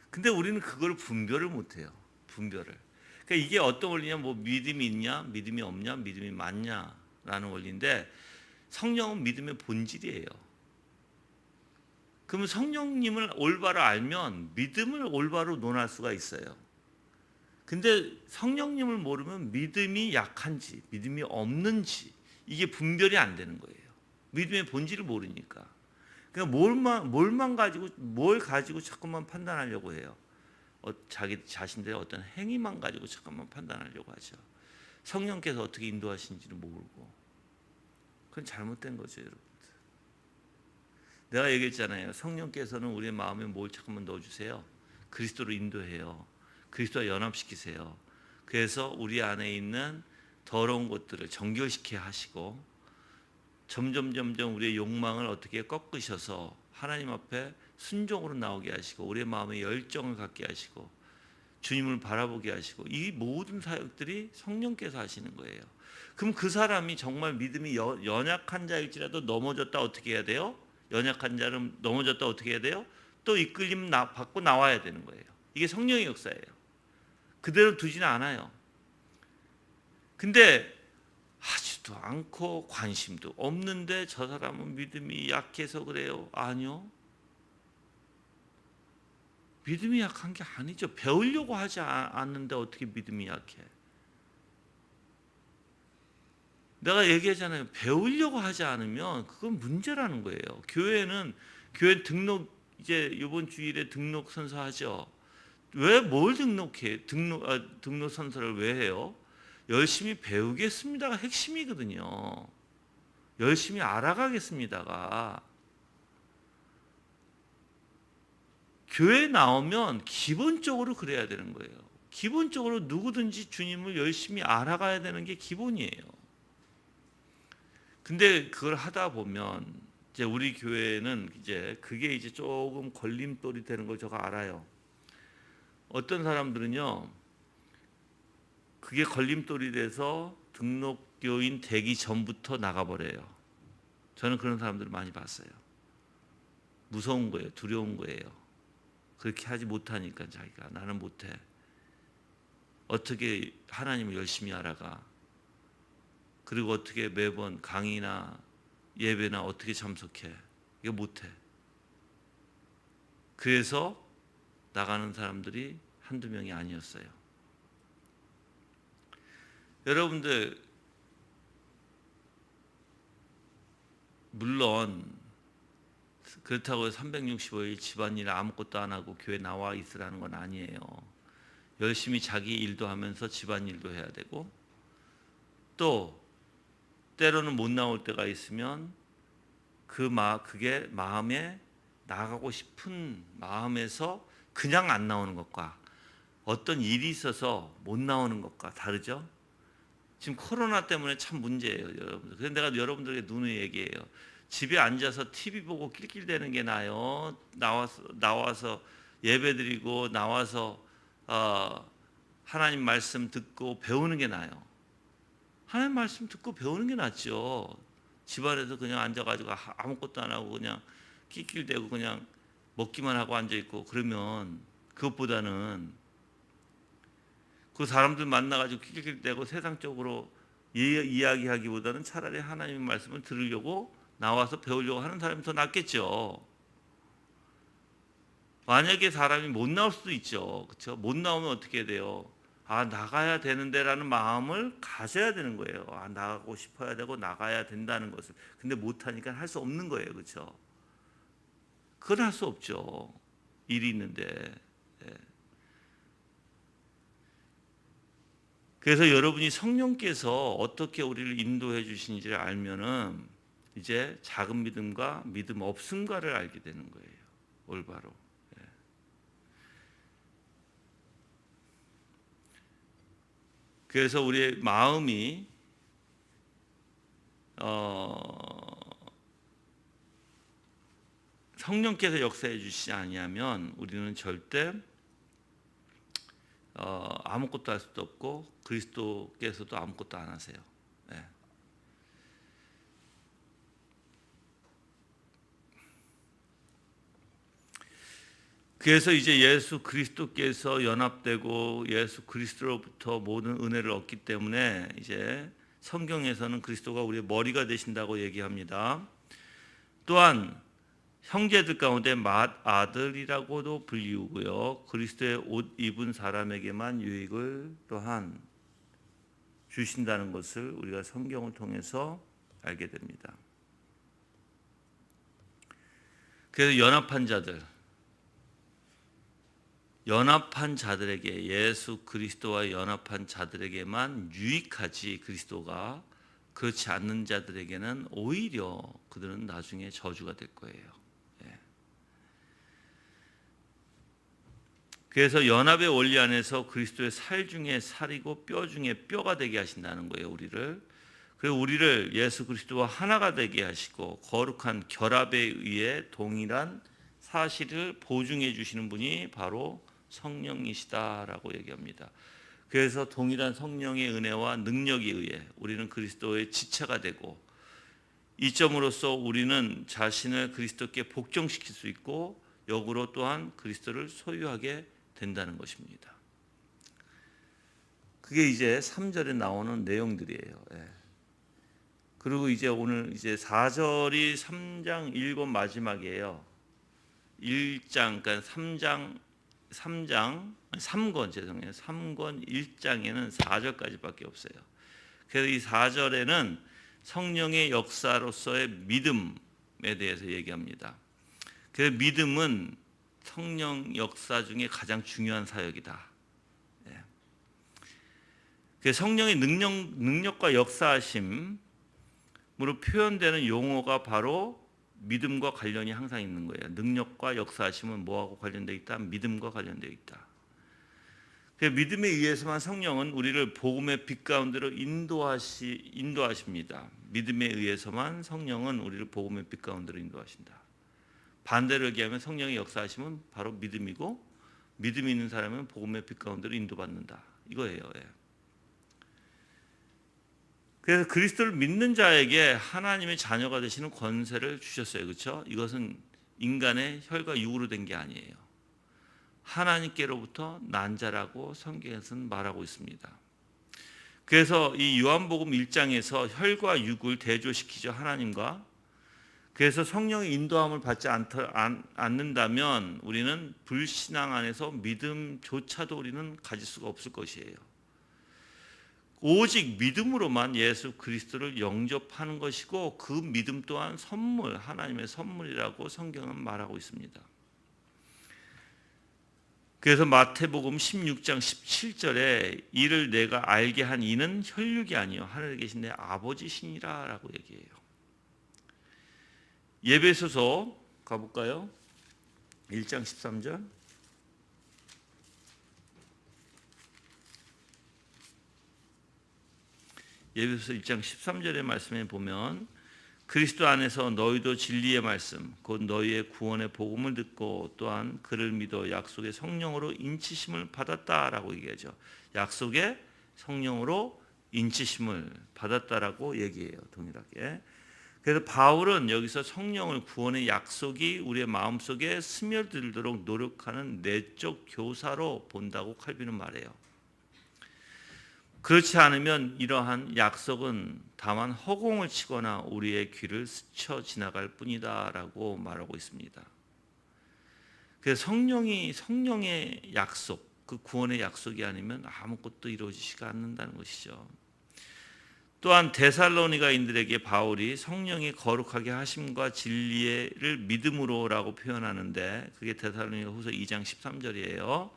근데 우리는 그걸 분별을 못 해요. 분별을. 그러니까 이게 어떤 원리냐? 뭐 믿음이 있냐, 믿음이 없냐, 믿음이 맞냐라는 원리인데 성령은 믿음의 본질이에요. 그러면 성령님을 올바로 알면 믿음을 올바로 논할 수가 있어요. 근데 성령님을 모르면 믿음이 약한지, 믿음이 없는지 이게 분별이 안 되는 거예요. 믿음의 본질을 모르니까. 그러니까 뭘 가지고 자꾸만 판단하려고 해요. 자기 자신들의 어떤 행위만 가지고 잠깐만 판단하려고 하죠. 성령께서 어떻게 인도하시는지를 모르고. 그건 잘못된 거죠, 여러분들. 내가 얘기했잖아요. 성령께서는 우리의 마음에 뭘 잠깐만 넣어주세요. 그리스도로 인도해요. 그리스도와 연합시키세요. 그래서 우리 안에 있는 더러운 것들을 정결시켜 하시고 점점 우리의 욕망을 어떻게 꺾으셔서 하나님 앞에 순종으로 나오게 하시고 우리의 마음에 열정을 갖게 하시고 주님을 바라보게 하시고 이 모든 사역들이 성령께서 하시는 거예요. 그럼 그 사람이 정말 믿음이 연약한 자일지라도 넘어졌다 어떻게 해야 돼요? 연약한 자는 넘어졌다 어떻게 해야 돼요? 또 이끌림 받고 나와야 되는 거예요. 이게 성령의 역사예요. 그대로 두지는 않아요. 근데 하지도 않고 관심도 없는데 저 사람은 믿음이 약해서 그래요? 아니요. 믿음이 약한 게 아니죠. 배우려고 하지 않는데 어떻게 믿음이 약해? 내가 얘기하잖아요. 배우려고 하지 않으면 그건 문제라는 거예요. 교회 등록 이제 이번 주일에 등록 선서하죠. 왜 뭘 등록해? 등록 선서를 왜 해요? 열심히 배우겠습니다가 핵심이거든요. 열심히 알아가겠습니다가 교회 나오면 기본적으로 그래야 되는 거예요. 기본적으로 누구든지 주님을 열심히 알아가야 되는 게 기본이에요. 근데 그걸 하다 보면 이제 우리 교회는 이제 그게 이제 조금 걸림돌이 되는 걸 제가 알아요. 어떤 사람들은요, 그게 걸림돌이 돼서 등록교인 되기 전부터 나가버려요. 저는 그런 사람들을 많이 봤어요. 무서운 거예요. 두려운 거예요. 그렇게 하지 못하니까 자기가 나는 못해. 어떻게 하나님을 열심히 알아가. 그리고 어떻게 매번 강의나 예배나 어떻게 참석해. 이거 못해. 그래서 나가는 사람들이 한두 명이 아니었어요. 여러분들 물론 그렇다고 365일 집안일 아무것도 안 하고 교회 나와 있으라는 건 아니에요. 열심히 자기 일도 하면서 집안일도 해야 되고 또 때로는 못 나올 때가 있으면 그게 마음에 나가고 싶은 마음에서 그냥 안 나오는 것과 어떤 일이 있어서 못 나오는 것과 다르죠? 지금 코로나 때문에 참 문제예요, 여러분들. 그래서 내가 여러분들에게 누누이 얘기해요. 집에 앉아서 TV 보고 낄낄대는 게 나아요. 나와서 예배드리고 나와서 하나님 말씀 듣고 배우는 게 나아요. 하나님 말씀 듣고 배우는 게 낫죠. 집안에서 그냥 앉아가지고 아무것도 안 하고 그냥 낄낄대고 그냥 먹기만 하고 앉아있고 그러면 그것보다는 그 사람들 만나가지고 낄낄대고 세상적으로 이야기하기보다는 차라리 하나님의 말씀을 들으려고 나와서 배우려고 하는 사람이 더 낫겠죠. 만약에 사람이 못 나올 수도 있죠. 그렇죠? 못 나오면 어떻게 돼요? 아, 나가야 되는데라는 마음을 가져야 되는 거예요. 아, 나가고 싶어야 되고 나가야 된다는 것을. 근데 못 하니까 할 수 없는 거예요. 그렇죠? 그건 할 수 없죠. 일이 있는데. 예. 그래서 여러분이 성령께서 어떻게 우리를 인도해 주시는지를 알면은 이제 작은 믿음과 믿음 없음과를 알게 되는 거예요. 올바로. 그래서 우리의 마음이 성령께서 역사해 주시지 아니하면 우리는 절대 아무것도 할 수도 없고 그리스도께서도 아무것도 안 하세요. 네. 그래서 이제 예수 그리스도께서 연합되고 예수 그리스도로부터 모든 은혜를 얻기 때문에 이제 성경에서는 그리스도가 우리의 머리가 되신다고 얘기합니다. 또한 형제들 가운데 맏아들이라고도 불리우고요. 그리스도의 옷 입은 사람에게만 유익을 또한 주신다는 것을 우리가 성경을 통해서 알게 됩니다. 그래서 연합한 자들에게 예수 그리스도와 연합한 자들에게만 유익하지 그리스도가 그렇지 않는 자들에게는 오히려 그들은 나중에 저주가 될 거예요. 예. 그래서 연합의 원리 안에서 그리스도의 살 중에 살이고 뼈 중에 뼈가 되게 하신다는 거예요. 그리고 우리를 예수 그리스도와 하나가 되게 하시고 거룩한 결합에 의해 동일한 사실을 보증해 주시는 분이 바로 성령이시다라고 얘기합니다. 그래서 동일한 성령의 은혜와 능력에 의해 우리는 그리스도의 지체가 되고 이 점으로써 우리는 자신을 그리스도께 복종시킬 수 있고 역으로 또한 그리스도를 소유하게 된다는 것입니다. 그게 이제 3절에 나오는 내용들이에요. 예. 그리고 이제 오늘 이제 4절이 3장 1권 마지막이에요. 1장 그러니까 3권 1장에는 4절까지밖에 없어요. 그래서 이 4절에는 성령의 역사로서의 믿음에 대해서 얘기합니다. 그래서 믿음은 성령 역사 중에 가장 중요한 사역이다. 그래서 성령의 능력과 역사하심으로 표현되는 용어가 바로 믿음과 관련이 항상 있는 거예요. 능력과 역사하심은 뭐하고 관련되어 있다? 믿음과 관련되어 있다. 믿음에 의해서만 성령은 우리를 복음의 빛 가운데로 인도하십니다. 믿음에 의해서만 성령은 우리를 복음의 빛 가운데로 인도하신다. 반대로 얘기하면 성령의 역사하심은 바로 믿음이고 믿음이 있는 사람은 복음의 빛 가운데로 인도받는다. 이거예요. 그래서 그리스도를 믿는 자에게 하나님의 자녀가 되시는 권세를 주셨어요. 그렇죠? 이것은 인간의 혈과 육으로 된 게 아니에요. 하나님께로부터 난 자라고 성경에서는 말하고 있습니다. 그래서 이 요한복음 1장에서 혈과 육을 대조시키죠. 하나님과. 그래서 성령의 인도함을 받지 않는다면 우리는 불신앙 안에서 믿음조차도 우리는 가질 수가 없을 것이에요. 오직 믿음으로만 예수 그리스도를 영접하는 것이고 그 믿음 또한 선물, 하나님의 선물이라고 성경은 말하고 있습니다. 그래서 마태복음 16장 17절에 이를 내가 알게 한 이는 혈육이 아니요 하늘에 계신 내 아버지시니라 라고 얘기해요. 에베소서 가볼까요? 1장 13절. 에베소서 1장 13절의 말씀에 보면 그리스도 안에서 너희도 진리의 말씀 곧 너희의 구원의 복음을 듣고 또한 그를 믿어 약속의 성령으로 인치심을 받았다라고 얘기하죠. 약속의 성령으로 인치심을 받았다라고 얘기해요. 동일하게. 그래서 바울은 여기서 성령을 구원의 약속이 우리의 마음속에 스며들도록 노력하는 내적 교사로 본다고 칼빈은 말해요. 그렇지 않으면 이러한 약속은 다만 허공을 치거나 우리의 귀를 스쳐 지나갈 뿐이다라고 말하고 있습니다. 그래서 성령의 약속, 그 구원의 약속이 아니면 아무것도 이루어지지가 않는다는 것이죠. 또한 데살로니가인들에게 바울이 성령의 거룩하게 하심과 진리를 믿음으로라고 표현하는데 그게 데살로니가후서 2장 13절이에요.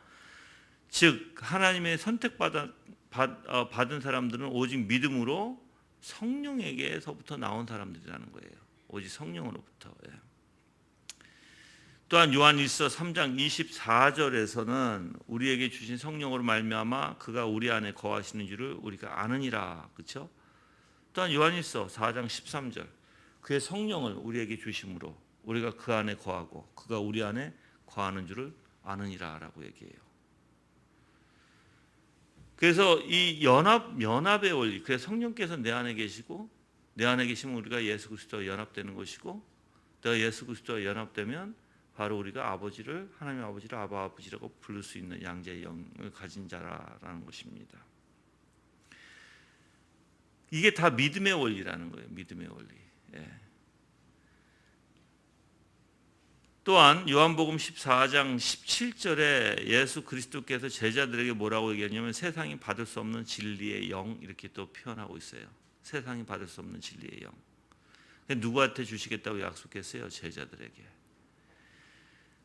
즉 하나님의 받은 사람들은 오직 믿음으로 성령에게서부터 나온 사람들이라는 거예요. 오직 성령으로부터. 또한 요한일서 3장 24절에서는 우리에게 주신 성령으로 말미암아 그가 우리 안에 거하시는 줄을 우리가 아느니라. 그렇죠? 또한 요한일서 4장 13절 그의 성령을 우리에게 주심으로 우리가 그 안에 거하고 그가 우리 안에 거하는 줄을 아느니라라고 얘기해요. 그래서 이 연합의 원리, 그래서 성령께서 내 안에 계시고 내 안에 계시면 우리가 예수 그리스도와 연합되는 것이고 내가 예수 그리스도와 연합되면 바로 우리가 하나님 아버지를 아바 아버지라고 부를 수 있는 양자의 영을 가진 자라는 것입니다. 이게 다 믿음의 원리라는 거예요. 믿음의 원리. 또한 요한복음 14장 17절에 예수 그리스도께서 제자들에게 뭐라고 얘기하냐면 세상이 받을 수 없는 진리의 영 이렇게 또 표현하고 있어요. 세상이 받을 수 없는 진리의 영. 누구한테 주시겠다고 약속했어요? 제자들에게.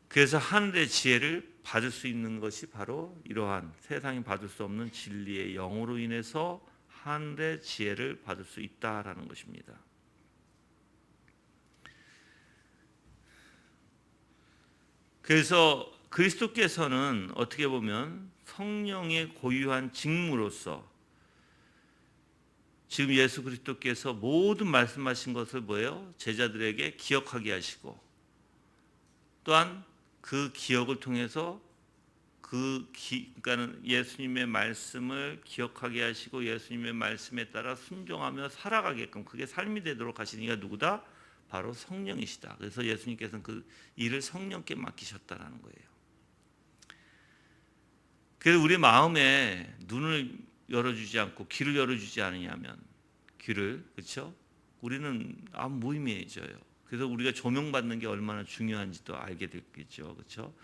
그래서 하늘의 지혜를 받을 수 있는 것이 바로 이러한 세상이 받을 수 없는 진리의 영으로 인해서 하늘의 지혜를 받을 수 있다라는 것입니다. 그래서 그리스도께서는 어떻게 보면 성령의 고유한 직무로서 지금 예수 그리스도께서 모든 말씀하신 것을 뭐예요? 제자들에게 기억하게 하시고 또한 그 기억을 통해서 그러니까는 예수님의 말씀을 기억하게 하시고 예수님의 말씀에 따라 순종하며 살아가게끔 그게 삶이 되도록 하시는 이가 누구다? 바로 성령이시다. 그래서 예수님께서는 그 일을 성령께 맡기셨다라는 거예요. 그래서 우리 마음에 눈을 열어주지 않고 귀를 열어주지 않으냐면 귀를 그렇죠? 우리는 아무 무의미해져요. 그래서 우리가 조명받는 게 얼마나 중요한지도 알게 됐겠죠, 그렇죠?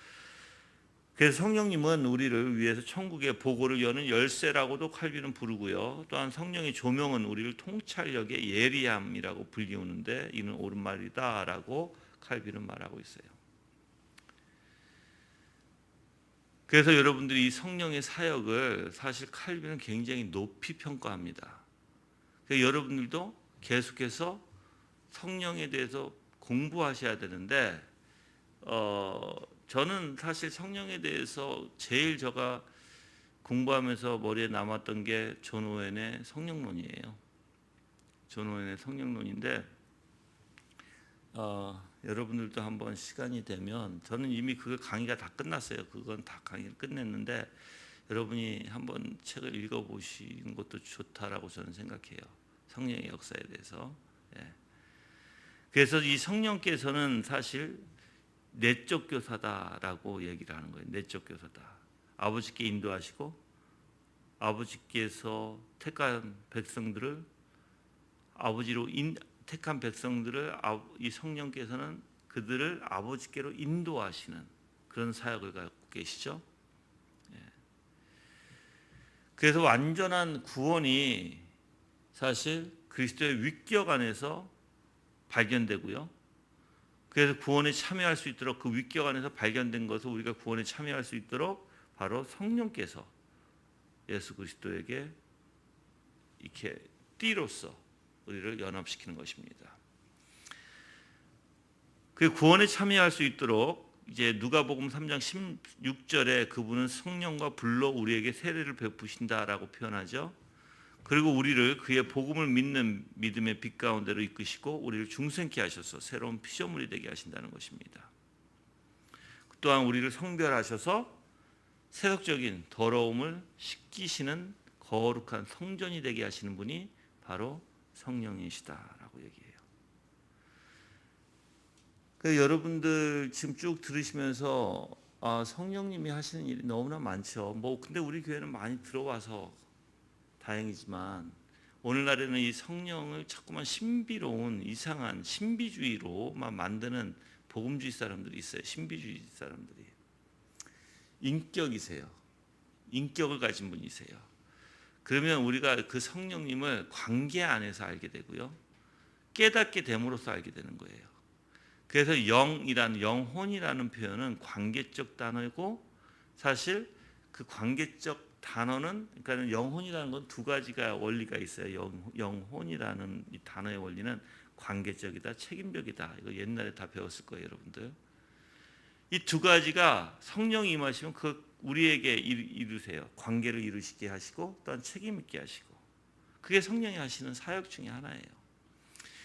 그래서 성령님은 우리를 위해서 천국의 보고를 여는 열쇠라고도 칼빈은 부르고요. 또한 성령의 조명은 우리를 통찰력의 예리함이라고 불리우는데 이는 옳은 말이다라고 칼빈은 말하고 있어요. 그래서 여러분들이 이 성령의 사역을 사실 칼빈은 굉장히 높이 평가합니다. 그래서 여러분들도 계속해서 성령에 대해서 공부하셔야 되는데 저는 사실 성령에 대해서 제일 제가 공부하면서 머리에 남았던 게 존 오웬의 성령론이에요. 존 오웬의 성령론인데 여러분들도 한번 시간이 되면 저는 이미 그 강의가 다 끝났어요. 그건 다 강의를 끝냈는데 여러분이 한번 책을 읽어보시는 것도 좋다라고 저는 생각해요. 성령의 역사에 대해서. 그래서 이 성령께서는 사실 내적 교사다라고 얘기를 하는 거예요. 내적 교사다. 아버지께 인도하시고 아버지께서 택한 백성들을 택한 백성들을 이 성령께서는 그들을 아버지께로 인도하시는 그런 사역을 갖고 계시죠. 그래서 완전한 구원이 사실 그리스도의 위격 안에서 발견되고요. 그래서 구원에 참여할 수 있도록 그 위격 안에서 발견된 것을 우리가 구원에 참여할 수 있도록 바로 성령께서 예수 그리스도에게 이렇게 띠로서 우리를 연합시키는 것입니다. 그 구원에 참여할 수 있도록 이제 누가복음 3장 16절에 그분은 성령과 불로 우리에게 세례를 베푸신다라고 표현하죠. 그리고 우리를 그의 복음을 믿는 믿음의 빛 가운데로 이끄시고 우리를 중생케 하셔서 새로운 피조물이 되게 하신다는 것입니다. 또한 우리를 성별하셔서 세속적인 더러움을 씻기시는 거룩한 성전이 되게 하시는 분이 바로 성령이시다라고 얘기해요. 그래서 여러분들 지금 쭉 들으시면서 성령님이 하시는 일이 너무나 많죠. 근데 우리 교회는 많이 들어와서 다행이지만 오늘날에는 이 성령을 자꾸만 신비로운 이상한 신비주의로만 만드는 복음주의 사람들이 있어요. 신비주의 사람들이. 인격이세요. 인격을 가진 분이세요. 그러면 우리가 그 성령님을 관계 안에서 알게 되고요. 깨닫게 됨으로써 알게 되는 거예요. 그래서 영혼이라는 표현은 관계적 단어이고 사실 그 관계적 단어는 그러니까 영혼이라는 건 두 가지가 원리가 있어요. 영혼이라는 이 단어의 원리는 관계적이다, 책임적이다. 이거 옛날에 다 배웠을 거예요, 여러분들. 이 두 가지가 성령이 임하시면 그 우리에게 이루세요. 관계를 이루시게 하시고 또한 책임 있게 하시고. 그게 성령이 하시는 사역 중에 하나예요.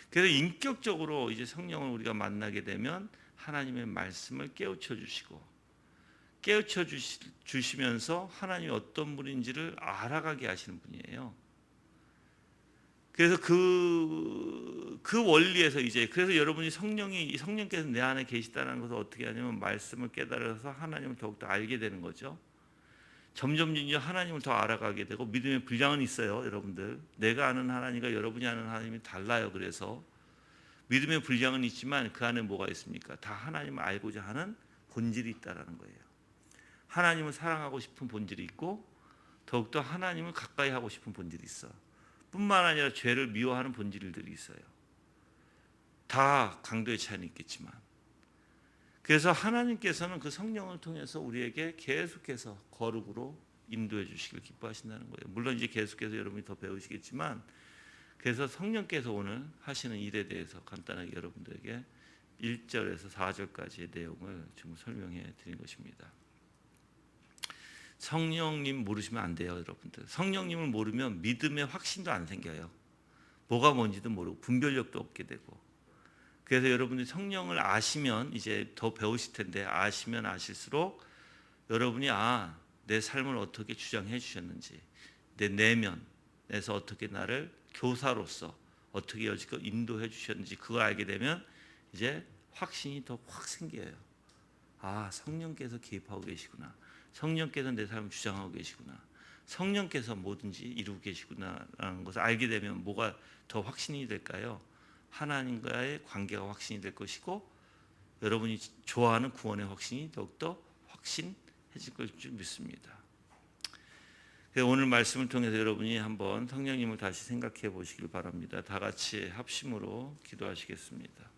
그래서 인격적으로 이제 성령을 우리가 만나게 되면 하나님의 말씀을 깨우쳐 주시고 깨우쳐 주시면서 하나님이 어떤 분인지를 알아가게 하시는 분이에요. 그래서 그 원리에서 이제 그래서 여러분이 성령께서 내 안에 계시다는 것을 어떻게 하냐면 말씀을 깨달아서 하나님을 더욱더 알게 되는 거죠. 점점 하나님을 더 알아가게 되고 믿음의 분량은 있어요, 여러분들. 내가 아는 하나님과 여러분이 아는 하나님이 달라요. 그래서 믿음의 분량은 있지만 그 안에 뭐가 있습니까? 다 하나님을 알고자 하는 본질이 있다라는 거예요. 하나님을 사랑하고 싶은 본질이 있고 더욱더 하나님을 가까이 하고 싶은 본질이 있어. 뿐만 아니라 죄를 미워하는 본질들이 있어요. 다 강도의 차이는 있겠지만. 그래서 하나님께서는 그 성령을 통해서 우리에게 계속해서 거룩으로 인도해 주시길 기뻐하신다는 거예요. 물론 이제 계속해서 여러분이 더 배우시겠지만 그래서 성령께서 오늘 하시는 일에 대해서 간단하게 여러분들에게 1절에서 4절까지의 내용을 지금 설명해 드린 것입니다. 성령님 모르시면 안 돼요, 여러분들. 성령님을 모르면 믿음의 확신도 안 생겨요. 뭐가 뭔지도 모르고 분별력도 없게 되고. 그래서 여러분들이 성령을 아시면 이제 더 배우실 텐데 아시면 아실수록 여러분이 내 삶을 어떻게 주장해 주셨는지 내 내면에서 어떻게 나를 교사로서 어떻게 여지껏 인도해 주셨는지 그걸 알게 되면 이제 확신이 더 확 생겨요. 성령께서 개입하고 계시구나. 성령께서 내 삶을 주장하고 계시구나. 성령께서 뭐든지 이루고 계시구나라는 것을 알게 되면 뭐가 더 확신이 될까요? 하나님과의 관계가 확신이 될 것이고 여러분이 좋아하는 구원의 확신이 더욱더 확신해질 것일 줄 믿습니다. 오늘 말씀을 통해서 여러분이 한번 성령님을 다시 생각해 보시길 바랍니다. 다 같이 합심으로 기도하시겠습니다.